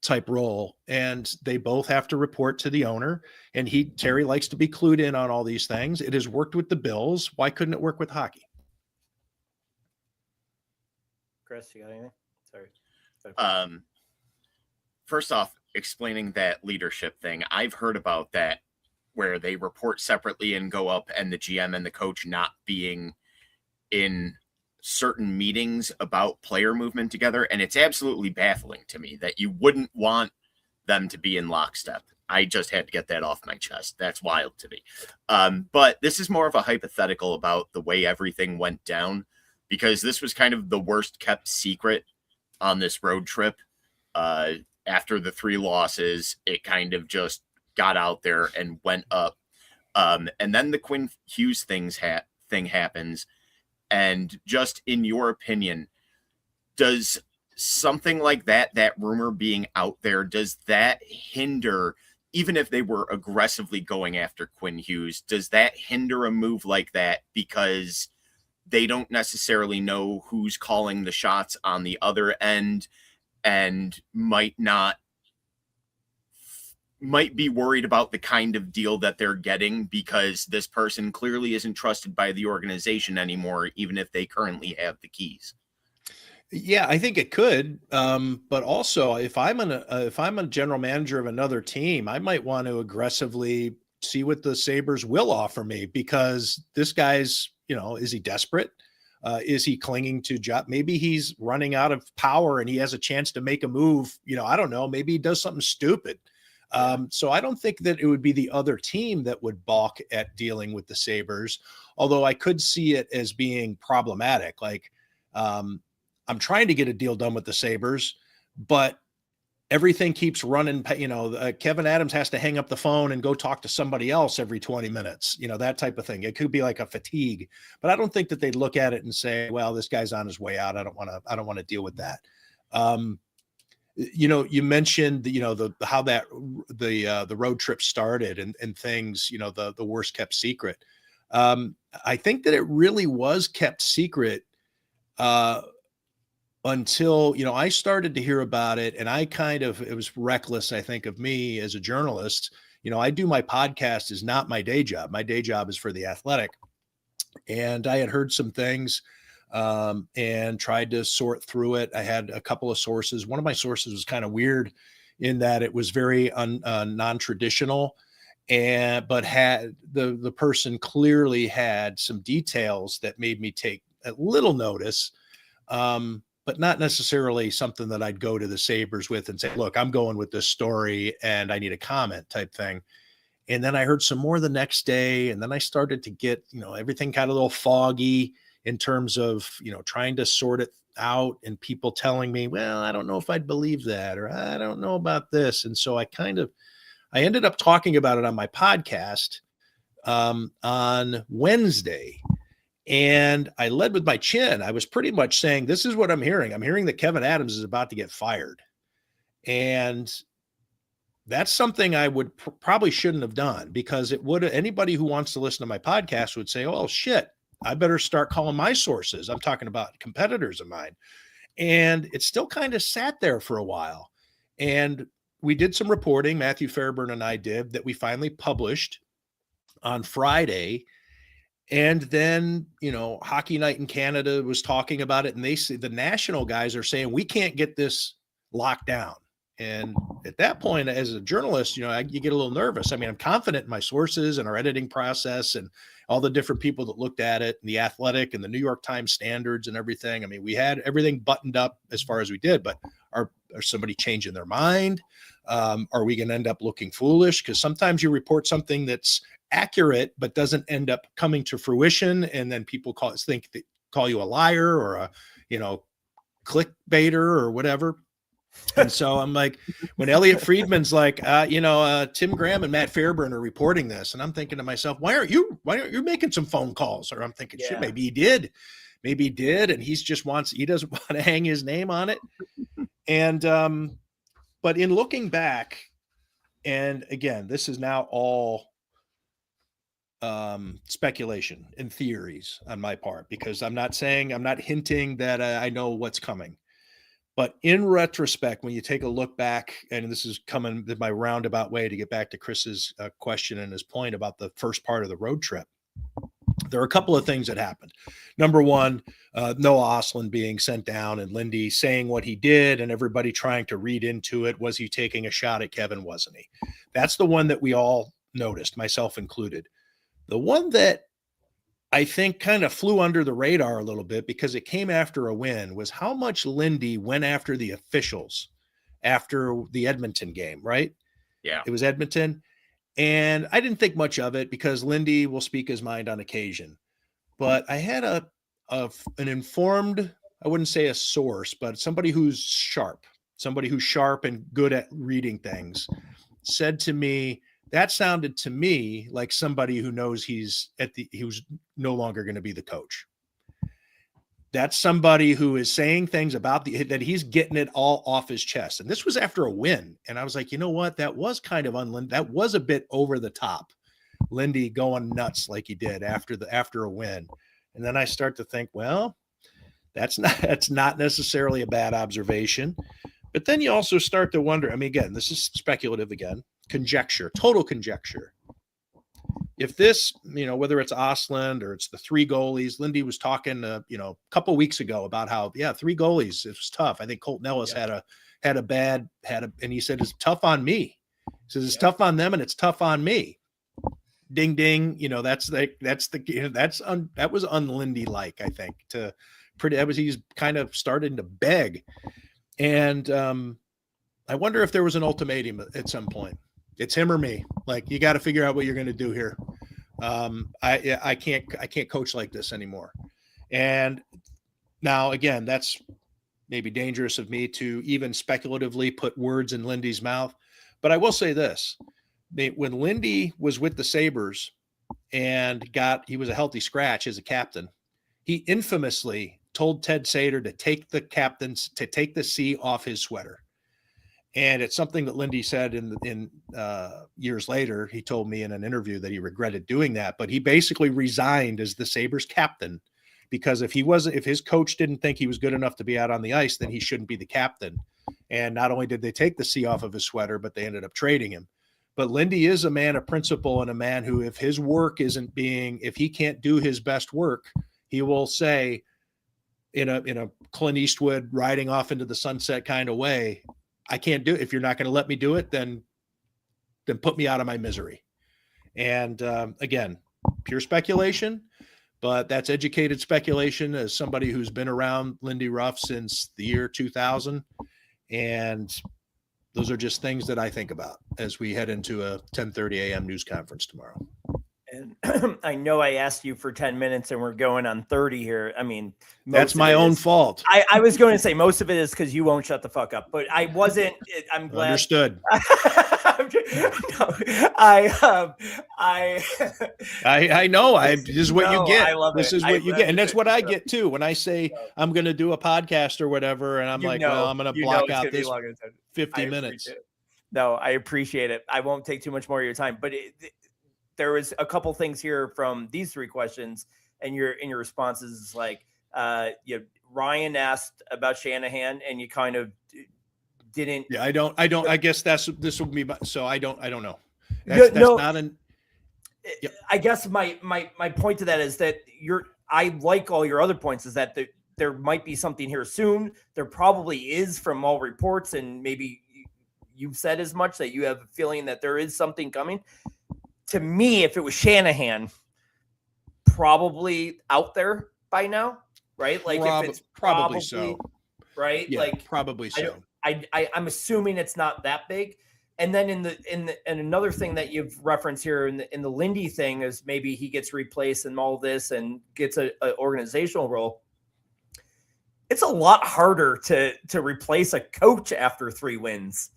type role, and they both have to report to the owner. And Terry likes to be clued in on all these things. It has worked with the Bills. Why couldn't it work with hockey? Chris, you got anything? Sorry. First off, explaining that leadership thing, I've heard about that, where they report separately and go up, and the GM and the coach not being in certain meetings about player movement together. And it's absolutely baffling to me that you wouldn't want them to be in lockstep. I just had to get that off my chest. That's wild to me. But this is more of a hypothetical about the way everything went down, because this was kind of the worst kept secret on this road trip. After the 3 losses, it kind of just got out there and went up. And then the Quinn Hughes thing happens. And just in your opinion, does something like that rumor being out there, does that hinder, even if they were aggressively going after Quinn Hughes, does that hinder a move like that because they don't necessarily know who's calling the shots on the other end, and might be worried about the kind of deal that they're getting because this person clearly isn't trusted by the organization anymore, even if they currently have the keys? Yeah, I think it could. But also, if I'm a general manager of another team, I might want to aggressively see what the Sabres will offer me, because this guy's, is he desperate? Is he clinging to job? Maybe he's running out of power and he has a chance to make a move. I don't know. Maybe he does something stupid. So I don't think that it would be the other team that would balk at dealing with the Sabres, although I could see it as being problematic. Like, I'm trying to get a deal done with the Sabres, but everything keeps running. Kevyn Adams has to hang up the phone and go talk to somebody else every 20 minutes, that type of thing. It could be like a fatigue, but I don't think that they'd look at it and say, well, this guy's on his way out. I don't want to deal with that. You mentioned, how the road trip started and things, the worst kept secret. I think that it really was kept secret, until, I started to hear about it, and it was reckless, I think, of me as a journalist. I do my podcast is not my day job. My day job is for The Athletic. And I had heard some things, and tried to sort through it. I had a couple of sources. One of my sources was kind of weird in that it was very non-traditional, but had the person clearly had some details that made me take a little notice, but not necessarily something that I'd go to the Sabres with and say, look, I'm going with this story and I need a comment type thing. And then I heard some more the next day. And then I started to get, everything kind of a little foggy in terms of, trying to sort it out, and people telling me, well, I don't know if I'd believe that, or I don't know about this. And so I ended up talking about it on my podcast, on Wednesday. And I led with my chin. I was pretty much saying, this is what I'm hearing. I'm hearing that Kevyn Adams is about to get fired. And that's something I would probably shouldn't have done, because anybody who wants to listen to my podcast would say, oh shit, I better start calling my sources. I'm talking about competitors of mine. And it still kind of sat there for a while. And we did some reporting, Matthew Fairburn and I did, that we finally published on Friday. And then, Hockey Night in Canada was talking about it, and they say the national guys are saying, we can't get this locked down. And at that point, as a journalist, you get a little nervous. I mean, I'm confident in my sources and our editing process and all the different people that looked at it, and The Athletic and the New York Times standards and everything. I mean, we had everything buttoned up as far as we did, but are somebody changing their mind? Are we going to end up looking foolish? Because sometimes you report something that's accurate, but doesn't end up coming to fruition. And then people call you a liar or a, clickbaiter or whatever. And so I'm like, when Elliot Friedman's like, Tim Graham and Matt Fairburn are reporting this, and I'm thinking to myself, why aren't you making some phone calls? Or I'm thinking, shit, maybe he did, and he doesn't want to hang his name on it. And, but in looking back, and again, this is now all speculation and theories on my part, because I'm not hinting that I know what's coming. But in retrospect, when you take a look back, and this is coming my roundabout way to get back to Chris's question and his point about the first part of the road trip, there are a couple of things that happened. Number one, Noah Ostlund being sent down and Lindy saying what he did, and everybody trying to read into it. Was he taking a shot at Kevyn? Wasn't he? That's the one that we all noticed, myself included. The one that I think kind of flew under the radar a little bit, because it came after a win, was how much Lindy went after the officials after the Edmonton game, right? Yeah. It was Edmonton. And I didn't think much of it, because Lindy will speak his mind on occasion. But I had an informed, I wouldn't say a source, but somebody who's sharp and good at reading things, said to me, that sounded to me like somebody who knows he was no longer going to be the coach. That's somebody who is saying things about that he's getting it all off his chest. And this was after a win. And I was like, you know what? That was kind of that was a bit over the top. Lindy going nuts like he did after a win. And then I start to think, well, that's not necessarily a bad observation. But then you also start to wonder, I mean, again, this is speculative again. Conjecture, total conjecture. If this, whether it's Ostlund or it's the three goalies, Lindy was talking, a couple weeks ago about how, 3 goalies, it was tough. I think Colton Ellis and he said, it's tough on me. He says, it's tough on them and it's tough on me. Ding, ding. That was un-Lindy like, I think, he's kind of starting to beg. And I wonder if there was an ultimatum at some point. It's him or me. Like, you got to figure out what you're going to do here. I can't coach like this anymore. And now, again, that's maybe dangerous of me to even speculatively put words in Lindy's mouth. But I will say this, when Lindy was with the Sabres and he was a healthy scratch as a captain, he infamously told Ted Sater to take the C off his sweater. And it's something that Lindy said in years later. He told me in an interview that he regretted doing that, but he basically resigned as the Sabres captain because if his coach didn't think he was good enough to be out on the ice, then he shouldn't be the captain. And not only did they take the C off of his sweater, but they ended up trading him. But Lindy is a man of principle and a man who, if his work if he can't do his best work, he will say in a Clint Eastwood riding off into the sunset kind of way, I can't do it. If you're not going to let me do it, then put me out of my misery. And again, pure speculation, but that's educated speculation as somebody who's been around Lindy Ruff since the year 2000. And those are just things that I think about as we head into a 10:30 a.m. news conference tomorrow. And I know I asked you for 10 minutes and we're going on 30 here. I mean, that's my own fault. I was going to say most of it is because you won't shut the fuck up, but I wasn't. I'm glad. Understood. I know. This is what you get. I love this it. is what you get. And that's what I get too. When I say I'm going to do a podcast or whatever, and I'm like, well, I'm going to block out this 50 minutes. No, I appreciate it. I won't take too much more of your time, but there was a couple things here from these three questions, and your responses is like, Ryan asked about Shanahan, and you kind of didn't. Yeah, I don't. I guess this will be. So I don't know. That's not an. Yep. I guess my point to that is that I like all your other points is that there might be something here soon. There probably is from all reports, and maybe you've said as much that you have a feeling that there is something coming. To me, if it was Shanahan, probably out there by now, right? Like if it's probably so, right? Yeah, like probably so. I'm assuming it's not that big. And then in another thing that you've referenced here in the Lindy thing is maybe he gets replaced and all this and gets an organizational role. It's a lot harder to replace a coach after 3 wins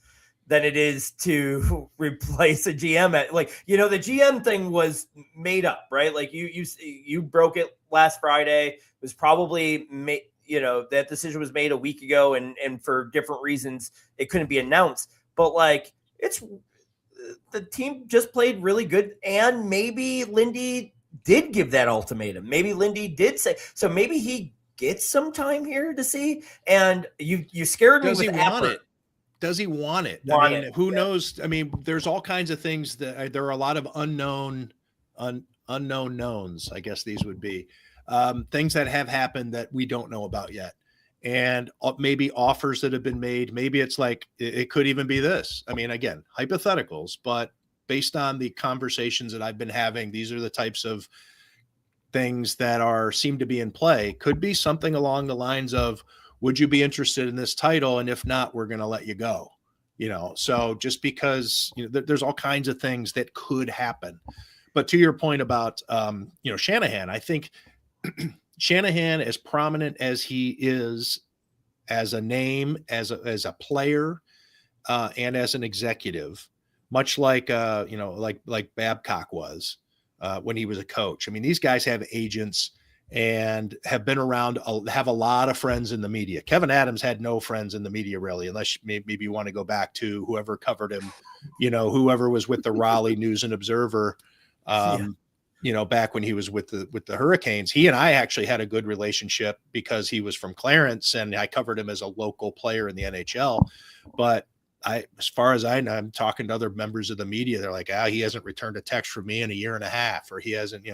than it is to replace a GM the GM thing was made up, right? Like you broke it last Friday. It was probably that decision was made a week ago and for different reasons it couldn't be announced. But like the team just played really good, and maybe Lindy did give that ultimatum. Maybe Lindy did say so. Maybe he gets some time here to see. And you scared me. Does with he want it? Does he want it? Who knows? I mean, there's all kinds of things that there are a lot of unknown knowns. I guess these would be things that have happened that we don't know about yet. And maybe offers that have been made. Maybe it's like, it could even be this. I mean, again, hypotheticals, but based on the conversations that I've been having, these are the types of things that seem to be in play. Could be something along the lines of, would you be interested in this title? And if not, we're going to let you go. So just because, there's all kinds of things that could happen. But to your point about, Shanahan, I think Shanahan, as prominent as he is as a name, as a player, and as an executive, much like like Babcock was when he was a coach. I mean, these guys have agents and have been around, have a lot of friends in the media. Kevyn Adams had no friends in the media, really, unless maybe you want to go back to whoever covered him, whoever was with the Raleigh News and Observer, back when he was with the Hurricanes. He and I actually had a good relationship because he was from Clarence and I covered him as a local player in the NHL. But as far as I know, I'm talking to other members of the media. They're like, he hasn't returned a text from me in a year and a half, or he hasn't,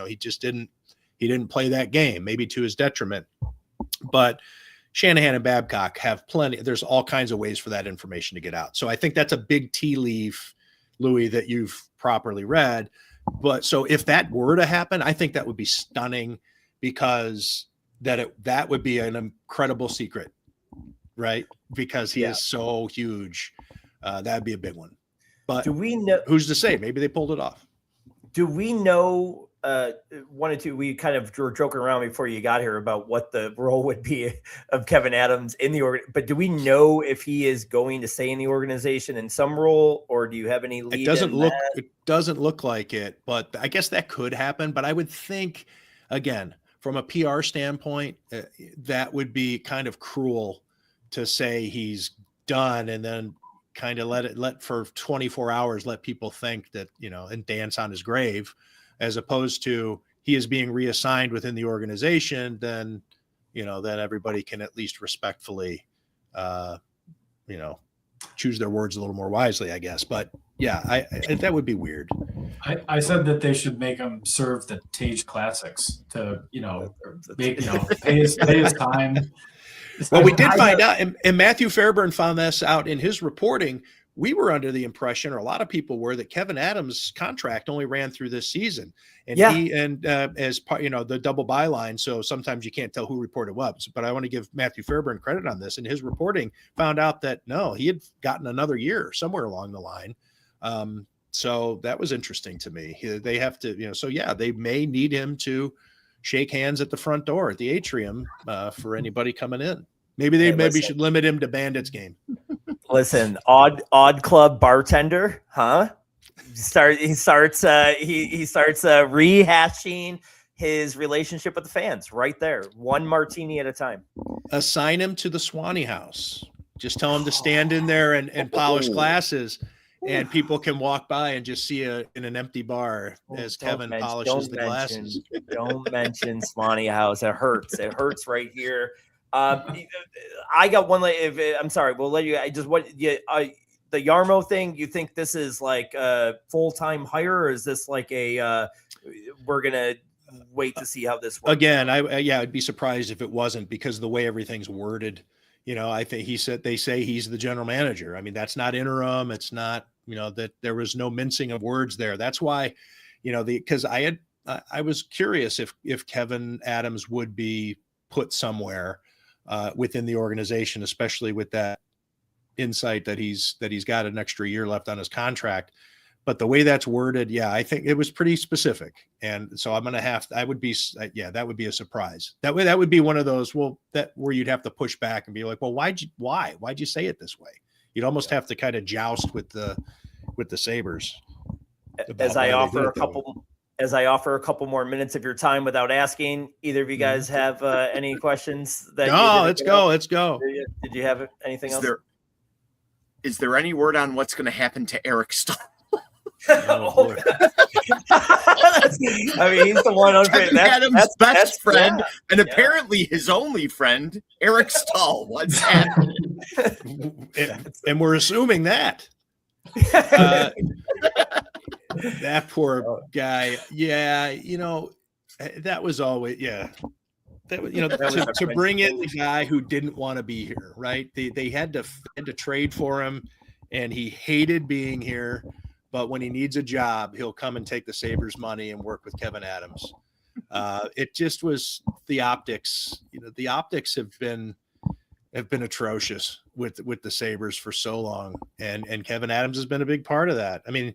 he didn't play that game, maybe to his detriment. But Shanahan and Babcock have plenty. There's all kinds of ways for that information to get out. So I think that's a big tea leaf, Louis, that you've properly read. But so if that were to happen, I think that would be stunning, because that would be an incredible secret, right? Because he is so huge. That'd be a big one. But do we know? Who's to say? Maybe they pulled it off. Do we know wanted to, we kind of were joking around before you got here about what the role would be of Kevyn Adams in the but do we know if he is going to stay in the organization in some role, or do you have any lead? It doesn't look like it, but I guess that could happen. But I would think, again, from a PR standpoint, that would be kind of cruel to say he's done and then kind of let for 24 hours, let people think that, and dance on his grave, as opposed to he is being reassigned within the organization. Then, then everybody can at least respectfully, choose their words a little more wisely, I guess. But yeah, I that would be weird. I said that they should make him serve the Tage Classics to, make, pay his time. Well, we did find out, and Matthew Fairburn found this out in his reporting. We were under the impression, or a lot of people were, that Kevyn Adams' contract only ran through this season, and as part, the double byline. So sometimes you can't tell who reported what. But I want to give Matthew Fairburn credit on this. And his reporting found out that no, he had gotten another year somewhere along the line. So that was interesting to me. They have to, so yeah, they may need him to shake hands at the front door at the atrium for anybody coming in. Maybe they should limit him to Bandits game. Listen, odd club bartender, huh? He starts rehashing his relationship with the fans right there, one martini at a time. Assign him to the Swanee house. Just tell him to stand in there and polish glasses, and people can walk by and just see in an empty bar as Kevyn polishes the glasses. Don't mention Swanee house. It hurts. It hurts right here. I got one. I'm sorry. We'll let you. The Yarmo thing. You think this is like a full-time hire, or is this like a? We're gonna wait to see how this works. Again, I'd be surprised if it wasn't, because of the way everything's worded. I think they say he's the general manager. I mean, that's not interim. It's not. That there was no mincing of words there. That's why, because I was curious if Kevyn Adams would be put somewhere within the organization, especially with that insight that he's got an extra year left on his contract. But the way that's worded, yeah, I think it was pretty specific. And so that would be a surprise. That would be one of those, where you'd have to push back and be like, well, why'd you say it this way? You'd almost have to kind of joust with the Sabres. As I offer a couple more minutes of your time without asking, either of you guys have any questions? Let's go. Did you have anything else? Is there any word on what's going to happen to Eric Stahl? Oh, I mean, he's the one. Adam's best friend, and apparently his only friend, Eric Stahl. What's happening? And we're assuming that. That poor guy. Yeah, that was always That was, to bring in the guy who didn't want to be here, right? They had to trade for him, and he hated being here. But when he needs a job, he'll come and take the Sabres money and work with Kevyn Adams. It just was the optics. The optics have been atrocious with the Sabres for so long, and Kevyn Adams has been a big part of that. I mean,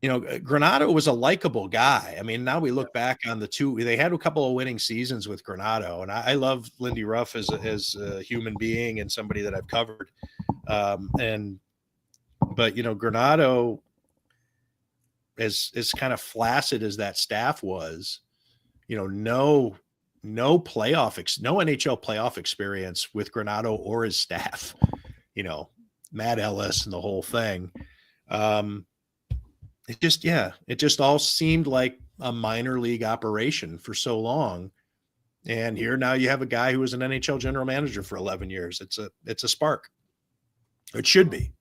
Granato was a likable guy. I mean, now we look back on they had a couple of winning seasons with Granato, and I love Lindy Ruff as a human being and somebody that I've covered. But Granato, as kind of flaccid as that staff was, no NHL playoff experience with Granato or his staff. Matt Ellis and the whole thing. It just all seemed like a minor league operation for so long. And here now you have a guy who was an NHL general manager for 11 years. It's a spark. It should be.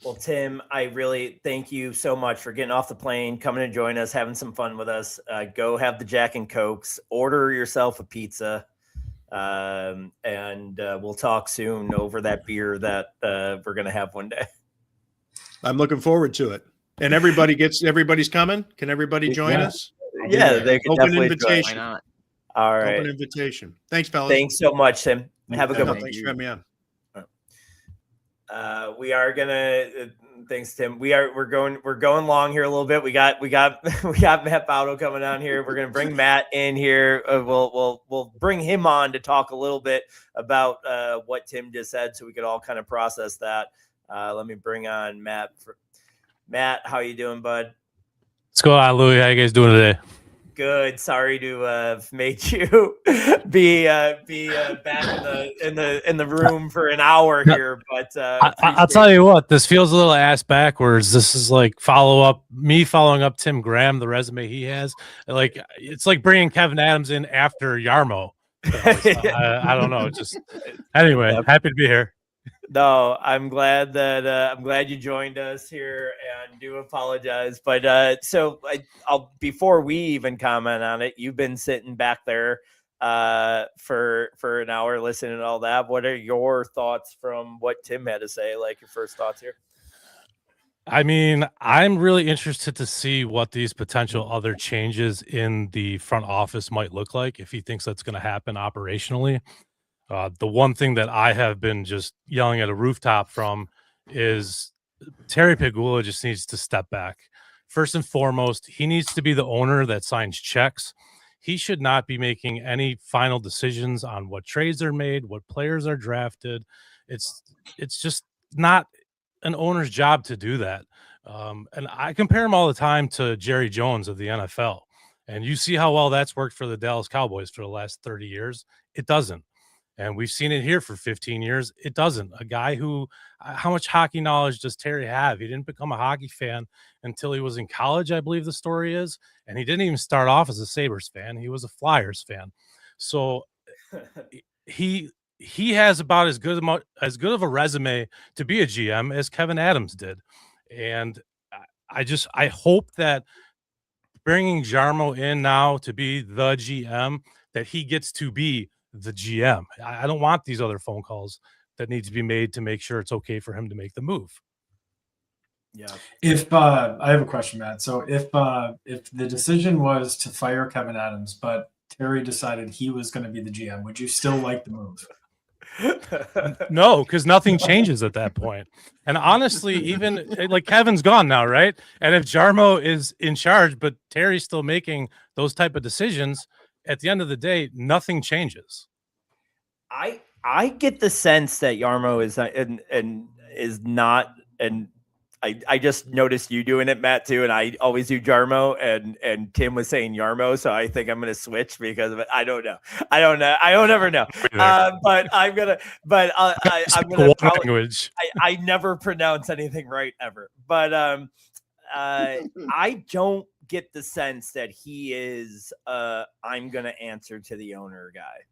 Well, Tim, I really thank you so much for getting off the plane, coming to join us, having some fun with us. Go have the Jack and Cokes, order yourself a pizza, and we'll talk soon over that beer that we're going to have one day. I'm looking forward to it. And everybody's coming. Can everybody join us? Yeah, they can open definitely invitation. Why not? All right. Open invitation. Thanks, fellas. Thanks so much, Tim. Have a good one. Thanks for having me on. We are gonna Thanks, Tim. We're going long here a little bit. We got Matt Baudo coming on here. We're gonna bring Matt in here. We'll bring him on to talk a little bit about what Tim just said, so we could all kind of process that. Let me bring on Matt. Matt, how you doing, bud? What's going on, Louis? How you guys doing today? Good. Sorry to have made you be back in the room for an hour here, but I'll tell you what, this feels a little ass backwards. This is like following up Tim Graham, the resume he has. Like it's like bringing Kevyn Adams in after Yarmo. So I don't know. Just anyway, happy to be here. No, I'm glad you joined us here, and do apologize. But I'll before we even comment on it, you've been sitting back there for an hour listening to all that. What are your thoughts from what Tim had to say? Like your first thoughts here? I mean, I'm really interested to see what these potential other changes in the front office might look like if he thinks that's going to happen operationally. The one thing that I have been just yelling at a rooftop from is Terry Pegula just needs to step back. First and foremost, he needs to be the owner that signs checks. He should not be making any final decisions on what trades are made, what players are drafted. It's just not an owner's job to do that. And I compare him all the time to Jerry Jones of the NFL. And you see how well that's worked for the Dallas Cowboys for the last 30 years. It doesn't. And we've seen it here for 15 years. It doesn't. A guy who, how much hockey knowledge does Terry have? He didn't become a hockey fan until he was in college, I believe the story is. And he didn't even start off as a Sabres fan. He was a Flyers fan. So he has about as good of a resume to be a GM as Kevyn Adams did. And I hope that bringing Jarmo in now to be the GM, that he gets to be the GM. I don't want these other phone calls that need to be made to make sure it's okay for him to make the move. Yeah. If I have a question, Matt. So if the decision was to fire Kevyn Adams, but Terry decided he was going to be the GM, would you still like the move? No, because nothing changes at that point. And honestly, even like Kevin's gone now, right? And if Jarmo is in charge, but Terry's still making those type of decisions, at the end of the day, nothing changes. I get the sense that Jarmo is not, and I just noticed you doing it, Matt, too, and I always do Jarmo, and Tim was saying Jarmo, so I think I'm gonna switch because of it. I don't know. I don't ever know. But I'm gonna language. I never pronounce anything right ever. But I don't get the sense that he is I'm gonna answer to the owner guy.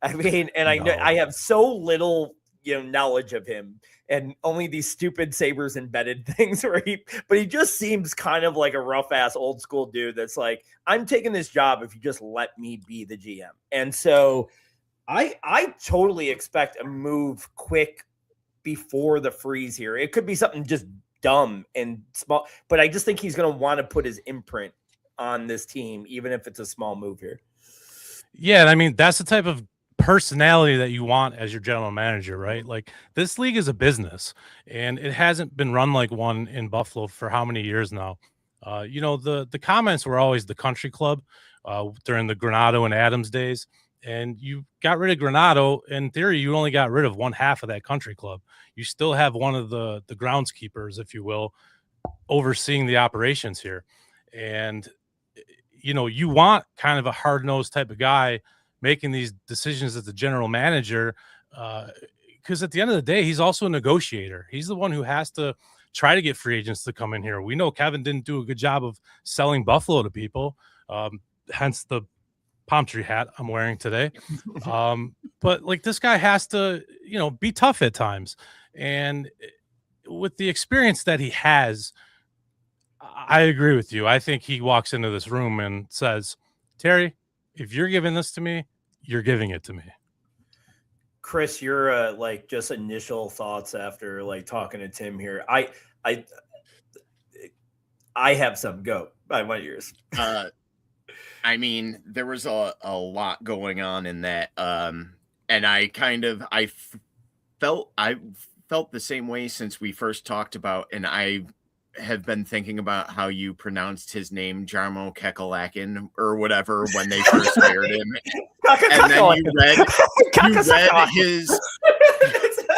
I mean, and I know I have so little knowledge of him and only these stupid Sabres embedded things where he just seems kind of like a rough ass old school dude that's like, I'm taking this job if you just let me be the GM. And so I totally expect a move quick before the freeze here. It could be something just dumb and small, but I just think he's going to want to put his imprint on this team, even if it's a small move here. Yeah. I mean, that's the type of personality that you want as your general manager, right? Like this league is a business and it hasn't been run like one in Buffalo for how many years now? The comments were always the country club during the Granato and Adams days. And you got rid of Granato. In theory, you only got rid of one half of that country club. You still have one of the groundskeepers, if you will, overseeing the operations here. And, you want kind of a hard-nosed type of guy making these decisions as the general manager, because at the end of the day, he's also a negotiator. He's the one who has to try to get free agents to come in here. We know Kevyn didn't do a good job of selling Buffalo to people, hence the palm tree hat I'm wearing today. But like this guy has to, be tough at times. And with the experience that he has, I agree with you. I think he walks into this room and says, Terry, if you're giving this to me, you're giving it to me. Chris, your just initial thoughts after talking to Tim here. I have some. Go. I want yours. I mean, there was a lot going on in that, and I felt felt the same way since we first talked about, and I have been thinking about how you pronounced his name, Jarmo Kekalakin, or whatever, when they first hired him. And then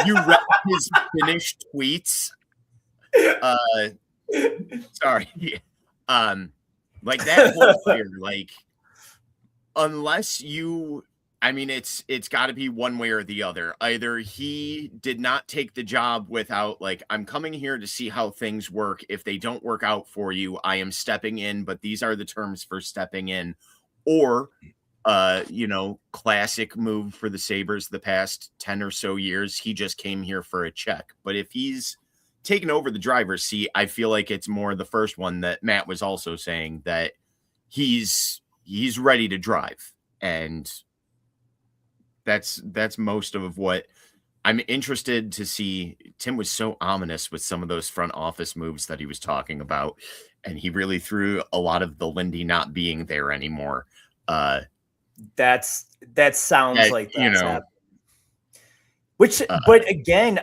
you read his finished tweets. Sorry. Like that whole player, like, unless you, I mean, it's got to be one way or the other. Either he did not take the job without, like, I'm coming here to see how things work. If they don't work out for you, I am stepping in, but these are the terms for stepping in. Or, classic move for the Sabres the past 10 or so years. He just came here for a check. But if he's taken over the driver's seat, I feel like it's more the first one that Matt was also saying, that he's ready to drive. And that's most of what I'm interested to see. Tim was so ominous with some of those front office moves that he was talking about, and he really threw a lot of the Lindy not being there anymore. That sounds like that's happening. Which, but again,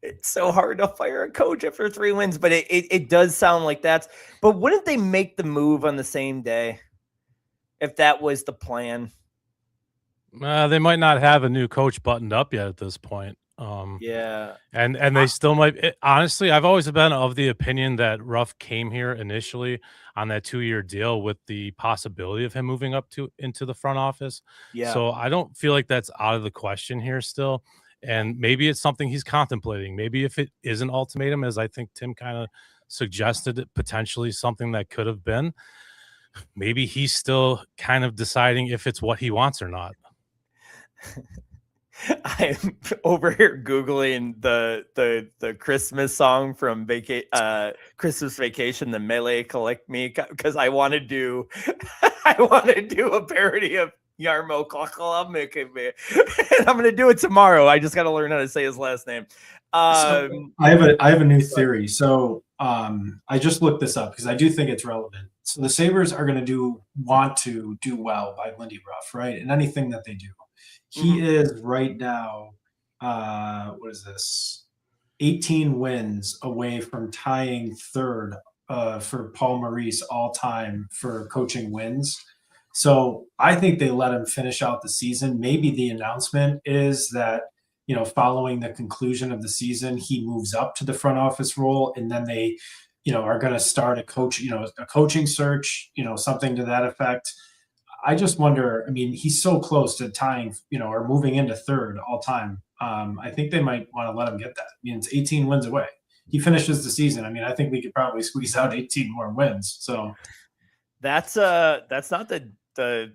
it's so hard to fire a coach after 3 wins, but it does sound like that's. But wouldn't they make the move on the same day if that was the plan? They might not have a new coach buttoned up yet at this point. Yeah, and they still might. Honestly, I've always been of the opinion that Ruff came here initially on that 2-year deal with the possibility of him moving up into the front office. Yeah. So I don't feel like that's out of the question here still. And maybe it's something he's contemplating. Maybe if it is an ultimatum, as I think Tim kind of suggested, it potentially something that could have been. Maybe he's still kind of deciding if it's what he wants or not. I'm over here Googling the Christmas song from Christmas Vacation, the Melee Collect Me, because I want to do a parody of Jarmo Kekalakin, and I'm going to do it tomorrow. I just got to learn how to say his last name. I have a new theory. So I just looked this up because I do think it's relevant. So the Sabres are going to want to do well by Lindy Ruff, right? And anything that they do. He is right now, what is this? 18 wins away from tying third for Paul Maurice all time for coaching wins. So I think they let him finish out the season. Maybe the announcement is that, following the conclusion of the season, he moves up to the front office role, and then they, are going to start a coaching search, something to that effect. I just wonder, I mean, he's so close to tying, or moving into third all time. I think they might want to let him get that. I mean, it's 18 wins away. He finishes the season. I mean, I think we could probably squeeze out 18 more wins. So that's not the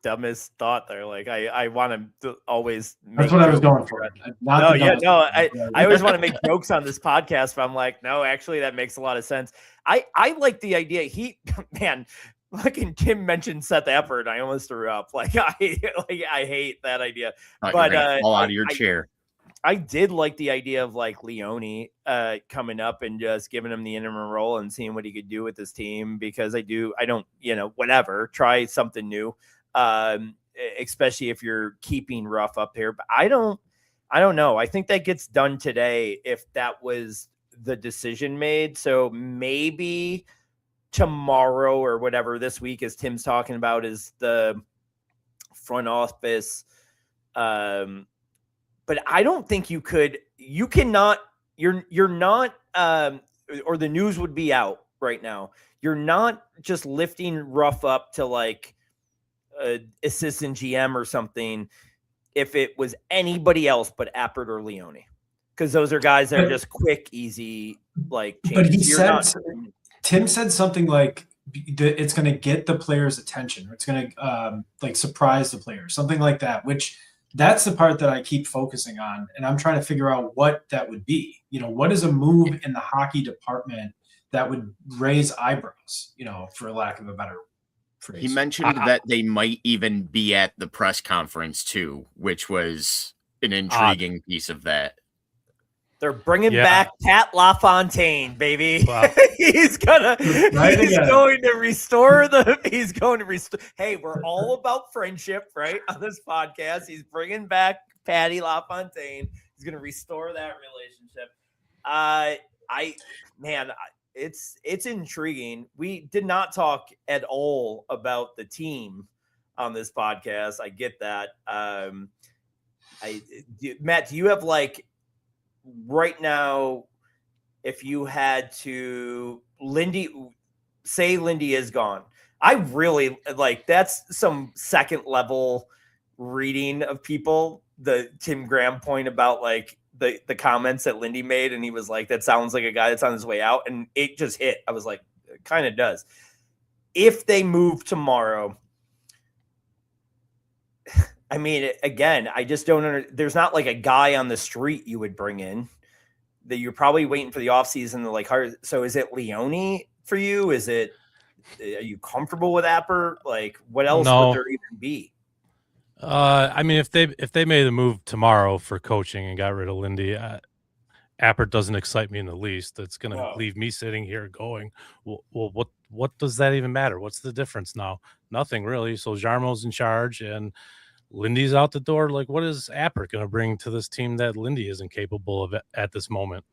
dumbest thought there. Like I want to always make that's what I was going for. I always want to make jokes on this podcast, but I'm like, no, actually that makes a lot of sense. I like the idea. Fucking Tim mentioned Seth Effort. I almost threw up. I hate that idea. But fall out of your chair. I did like the idea of Leone coming up and just giving him the interim role and seeing what he could do with this team, because whatever, try something new. Especially if you're keeping Ruff up here. But I don't know. I think that gets done today if that was the decision made. So maybe tomorrow or whatever this week, as Tim's talking about, is the front office. But I don't think you're not, or the news would be out right now. You're not just lifting Ruff up to assistant GM or something if it was anybody else but Appert or Leone, because those are guys that are just quick, easy, changes. But Tim said something like it's going to get the players' attention, or it's going to surprise the players, something like that, which that's the part that I keep focusing on. And I'm trying to figure out what that would be. What is a move in the hockey department that would raise eyebrows, for lack of a better phrase. He mentioned that they might even be at the press conference too, which was an intriguing piece of that. They're bringing back Pat LaFontaine, baby. Wow. He's going to restore. Hey, we're all about friendship, right? On this podcast, he's bringing back Patty LaFontaine. He's going to restore that relationship. It's intriguing. We did not talk at all about the team on this podcast. I get that. Matt, do you have like right now, if you had to Lindy is gone, I really like that's some second level reading of people. The Tim Graham point about like the comments that Lindy made, and he was like, that sounds like a guy that's on his way out, and it just hit. I was like, it kind of does. If they move tomorrow, I mean, again, I just don't there's not like a guy on the street you would bring in that you're probably waiting for the offseason to like hire. So is it Leone for you? Are you comfortable with Apper? Like what else would there even be? I mean, if they made a move tomorrow for coaching and got rid of Lindy, Appert doesn't excite me in the least. It's going to leave me sitting here going, well, what does that even matter? What's the difference now? Nothing really. So Jarmo's in charge and Lindy's out the door. Like, what is Appert going to bring to this team that Lindy isn't capable of at this moment?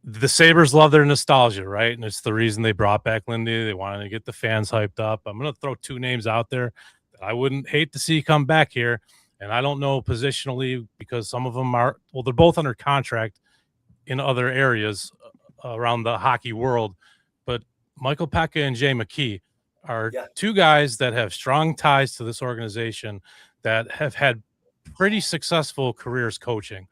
The Sabres love their nostalgia, right? And it's the reason they brought back Lindy. They wanted to get the fans hyped up. I'm going to throw two names out there that I wouldn't hate to see come back here. And I don't know positionally because some of them they're both under contract in other areas around the hockey world. But Michael Pekka and Jay McKee are two guys that have strong ties to this organization that have had pretty successful careers coaching.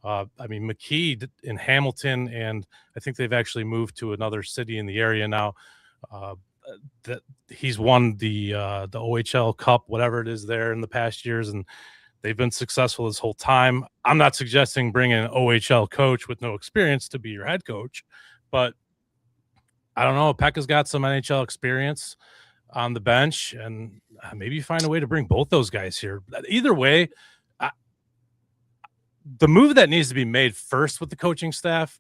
I mean, McKee in Hamilton, and I think they've actually moved to another city in the area now. That he's won the OHL Cup, whatever it is, there in the past years, and they've been successful this whole time. I'm not suggesting bringing an OHL coach with no experience to be your head coach, but I don't know. Pekka's got some NHL experience on the bench, and maybe you find a way to bring both those guys here. Either way, the move that needs to be made first with the coaching staff,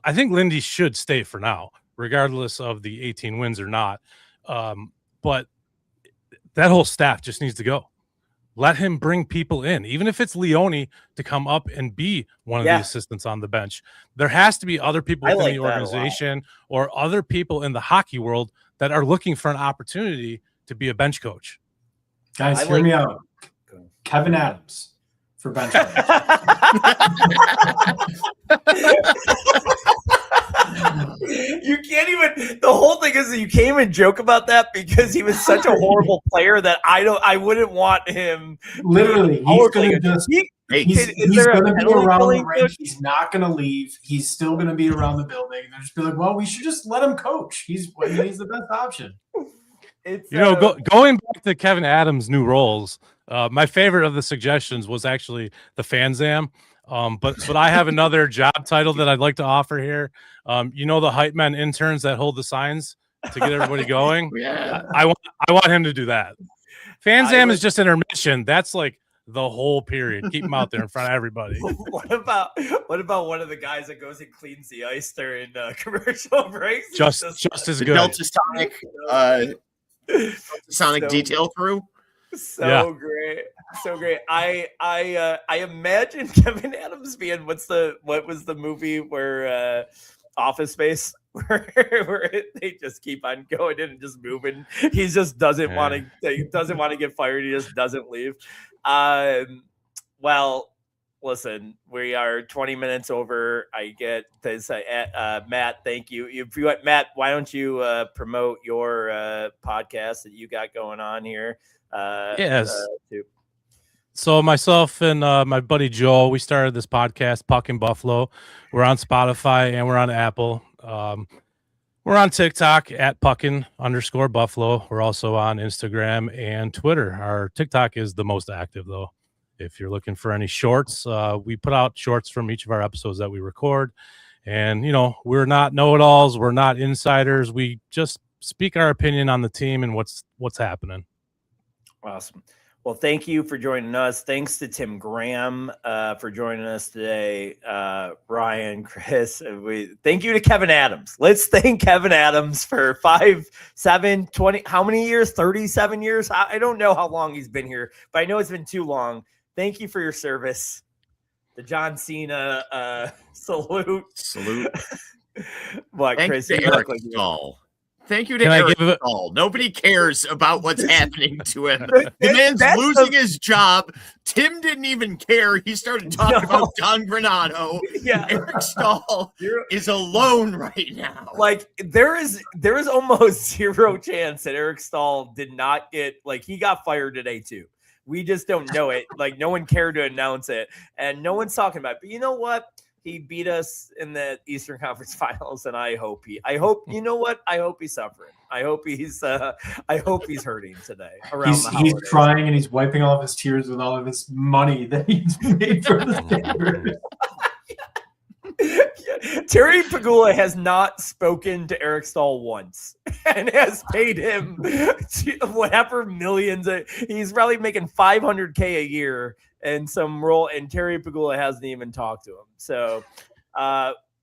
I think Lindy should stay for now, regardless of the 18 wins or not. But that whole staff just needs to go. Let him bring people in, even if it's Leone to come up and be one of the assistants on the bench. There has to be other people within the organization or other people in the hockey world that are looking for an opportunity to be a bench coach. Guys, hear me out. Kevyn Adams for bench coach. You can't even. The whole thing is that you can't even joke about that because he was such a horrible player that I wouldn't want him. Literally, he's going to just. He's going to be around the rink. He's not going to leave. He's still going to be around the building. They're just be like, well, we should just let him coach. He's the best option. Going back to Kevyn Adams' new roles, my favorite of the suggestions was actually the Fanzam. But I have another job title that I'd like to offer here. The hype men interns that hold the signs to get everybody going. I want him to do that. Fanzam is just intermission. That's like the whole period. Keep him out there in front of everybody. What about one of the guys that goes and cleans the ice during commercial breaks? Just as good. Delta Sonic detail crew. So great. I imagine Kevyn Adams being what was the movie where Office Space where they just keep on going in and just moving. He just doesn't want to get fired. He just doesn't leave. Well, listen, we are 20 minutes over. I get this. Matt, thank you. If you want, Matt, why don't you promote your podcast that you got going on here? Yes. So myself and my buddy Joel, we started this podcast, Puck in Buffalo. We're on Spotify and we're on Apple. We're on TikTok at Puckin_Buffalo. We're also on Instagram and Twitter. Our TikTok is the most active, though. If you're looking for any shorts, we put out shorts from each of our episodes that we record. And, we're not know-it-alls. We're not insiders. We just speak our opinion on the team and what's happening. Awesome. Well, thank you for joining us. Thanks to Tim Graham for joining us today. Ryan, Chris, thank you to Kevyn Adams. Let's thank Kevyn Adams for 5, 7, 20, how many years? 37 years? I don't know how long he's been here, but I know it's been too long. Thank you for your service. The John Cena salute. What, Thanks Chris? to Eric Stahl. Thank you to Eric Stahl. Nobody cares about what's happening to him. The man's losing his job. Tim didn't even care. He started talking about Don Granado. Yeah. Eric Stahl is alone right now. Like there is almost zero chance that Eric Stahl did not get, like, he got fired today too. We just don't know it. Like, no one cared to announce it, and no one's talking about it. But you know what? He beat us in the Eastern Conference Finals, and I hope you know what? I hope he's suffering. I hope he's hurting today. He's crying and he's wiping all of his tears with all of his money that he's made for the Sabres. Terry Pegula has not spoken to Eric Stahl once and has paid him whatever millions. He's probably making $500K a year and some role, and Terry Pegula hasn't even talked to him. So,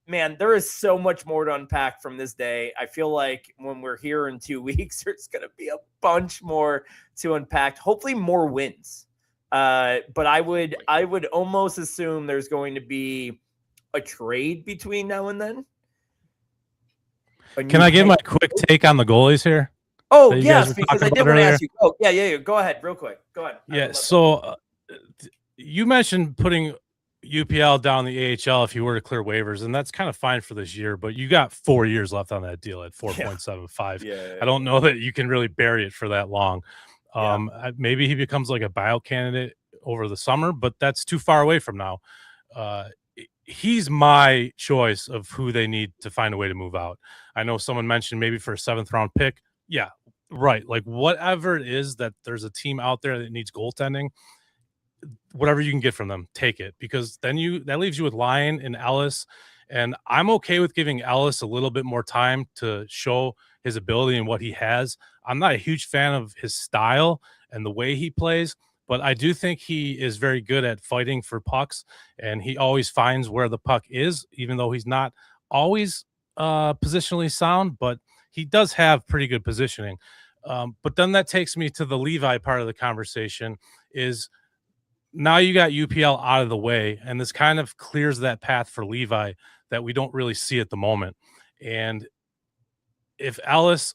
man, there is so much more to unpack from this day. I feel like when we're here in 2 weeks, there's going to be a bunch more to unpack. Hopefully, more wins. But I would almost assume there's going to be a trade between now and then. Can I give my quick take on the goalies here? Oh, yes, because I did want to ask you. Oh, yeah. Go ahead, real quick. Go ahead. Yeah, so you mentioned putting UPL down the AHL if you were to clear waivers, and that's kind of fine for this year, but you got 4 years left on that deal at 4.75. Yeah. I don't know that you can really bury it for that long. Maybe he becomes like a buyout candidate over the summer, but that's too far away from now. He's my choice of who they need to find a way to move out. I know someone mentioned maybe for a 7th round pick. Yeah, right. Like whatever it is that there's a team out there that needs goaltending, whatever you can get from them, take it, because then that leaves you with Lyon and Ellis. And I'm okay with giving Ellis a little bit more time to show his ability and what he has. I'm not a huge fan of his style and the way he plays, but I do think he is very good at fighting for pucks, and he always finds where the puck is, even though he's not always positionally sound, but he does have pretty good positioning. But then that takes me to the Levi part of the conversation is now you got UPL out of the way, and this kind of clears that path for Levi that we don't really see at the moment. And if Ellis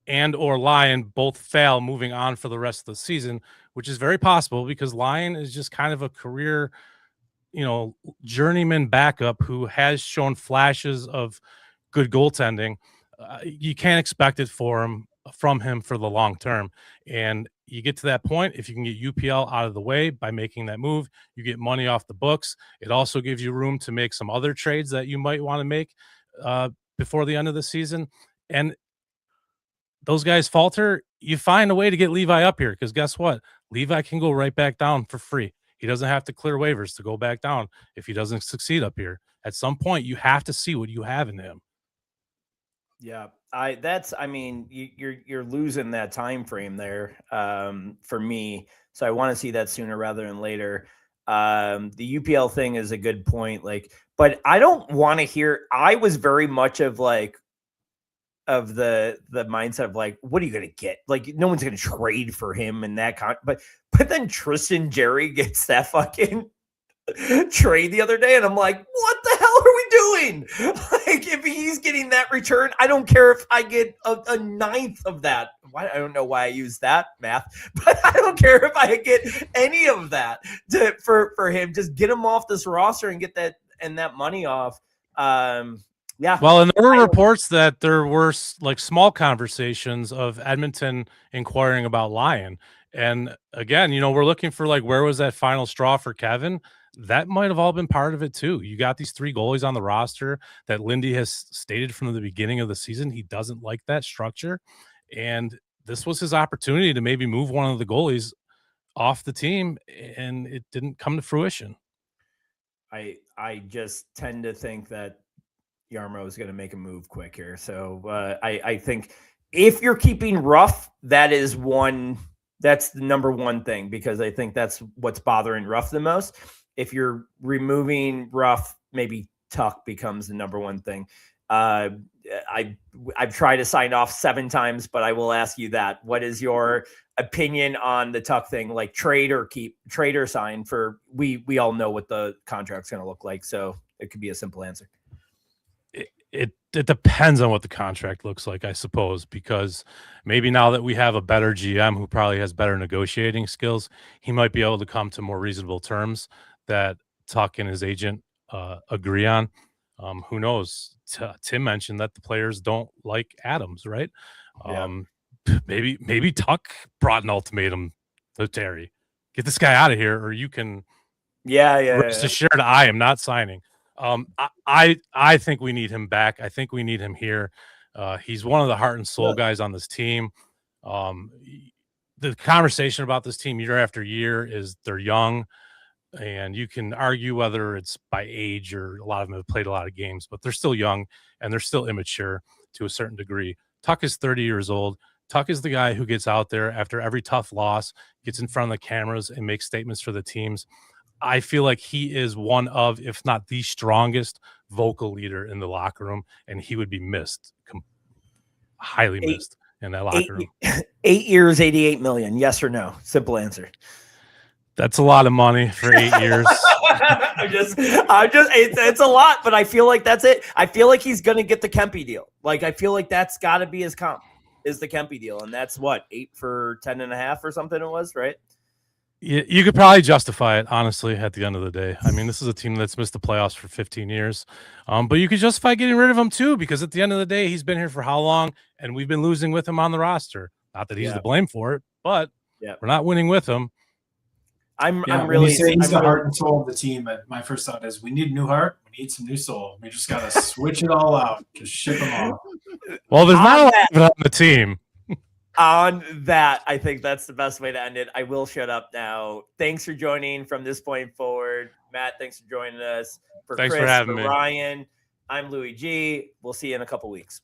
and or Lyon both fail moving on for the rest of the season, which is very possible because Lyon is just kind of a career, journeyman backup who has shown flashes of good goaltending. You can't expect it from him for the long term. And you get to that point, if you can get UPL out of the way by making that move, you get money off the books. It also gives you room to make some other trades that you might want to make before the end of the season. And those guys falter, you find a way to get Levi up here, because guess what? Levi can go right back down for free. He doesn't have to clear waivers to go back down if he doesn't succeed up here. At some point, you have to see what you have in him. Yeah, you're losing that time frame there for me. So I want to see that sooner rather than later. The UPL thing is a good point. But I don't want to hear. I was very much of the mindset of what are you going to get? No one's going to trade for him and that but then Tristan Jerry gets that fucking trade the other day, and I'm like, what the hell are we doing? If he's getting that return, I don't care if I get a ninth of that. I don't know why I use that math, but I don't care if I get any of that for him. Just get him off this roster and get that money off. Yeah. Well, and there were reports that there were small conversations of Edmonton inquiring about Lyon. And again, we're looking for where was that final straw for Kevyn? That might have all been part of it too. You got these 3 goalies on the roster that Lindy has stated from the beginning of the season he doesn't like that structure. And this was his opportunity to maybe move one of the goalies off the team, and it didn't come to fruition. I just tend to think that Jarmo is going to make a move quick here. So I think if you're keeping Ruff, that is one That's the number one thing, because I think that's what's bothering Ruff the most. If you're removing Ruff, maybe Tuck becomes the number one thing. I've tried to sign off 7 times, but I will ask you that. What is your opinion on the Tuck thing? Like trade or keep, trade or sign for, we all know what the contract's going to look like. So it could be a simple answer. It depends on what the contract looks like, I suppose, because maybe now that we have a better GM who probably has better negotiating skills, he might be able to come to more reasonable terms that Tuck and his agent agree on. Who knows? Tim mentioned that the players don't like Adams, right? Maybe Tuck brought an ultimatum to Terry. Get this guy out of here, or you can. Rest assured, I am not signing. I think we need him back. I think we need him here. He's one of the heart and soul guys on this team. The conversation about this team year after year is they're young, and you can argue whether it's by age or a lot of them have played a lot of games, but they're still young and they're still immature to a certain degree. Tuck is 30 years old. Tuck is the guy who gets out there after every tough loss, gets in front of the cameras and makes statements for the teams. I feel like he is one of, if not the strongest vocal leader in the locker room, and he would be missed, highly missed in that locker room. 8 years, 88 million. Yes or no? Simple answer. That's a lot of money for 8 years. It's a lot, but I feel like that's it. I feel like he's going to get the Kempe deal. Like, I feel like that's got to be his comp, is the Kempe deal. And that's what, 8 for 10.5 or something it was, right? You could probably justify it, honestly, at the end of the day. I mean, this is a team that's missed the playoffs for 15 years. But you could justify getting rid of him, too, because at the end of the day, he's been here for how long? And we've been losing with him on the roster. Not that he's to blame for it, but we're not winning with him. I'm really saying he's the heart and soul of the team. My first thought is we need a new heart. We need some new soul. We just got to switch it all out. Just ship them off. Well, there's not a lot of it on the team. On that, I think that's the best way to end it. I will shut up now. Thanks for joining from this point forward. Matt, thanks for joining us. Thanks for having me. Ryan, I'm Louis G. We'll see you in a couple weeks.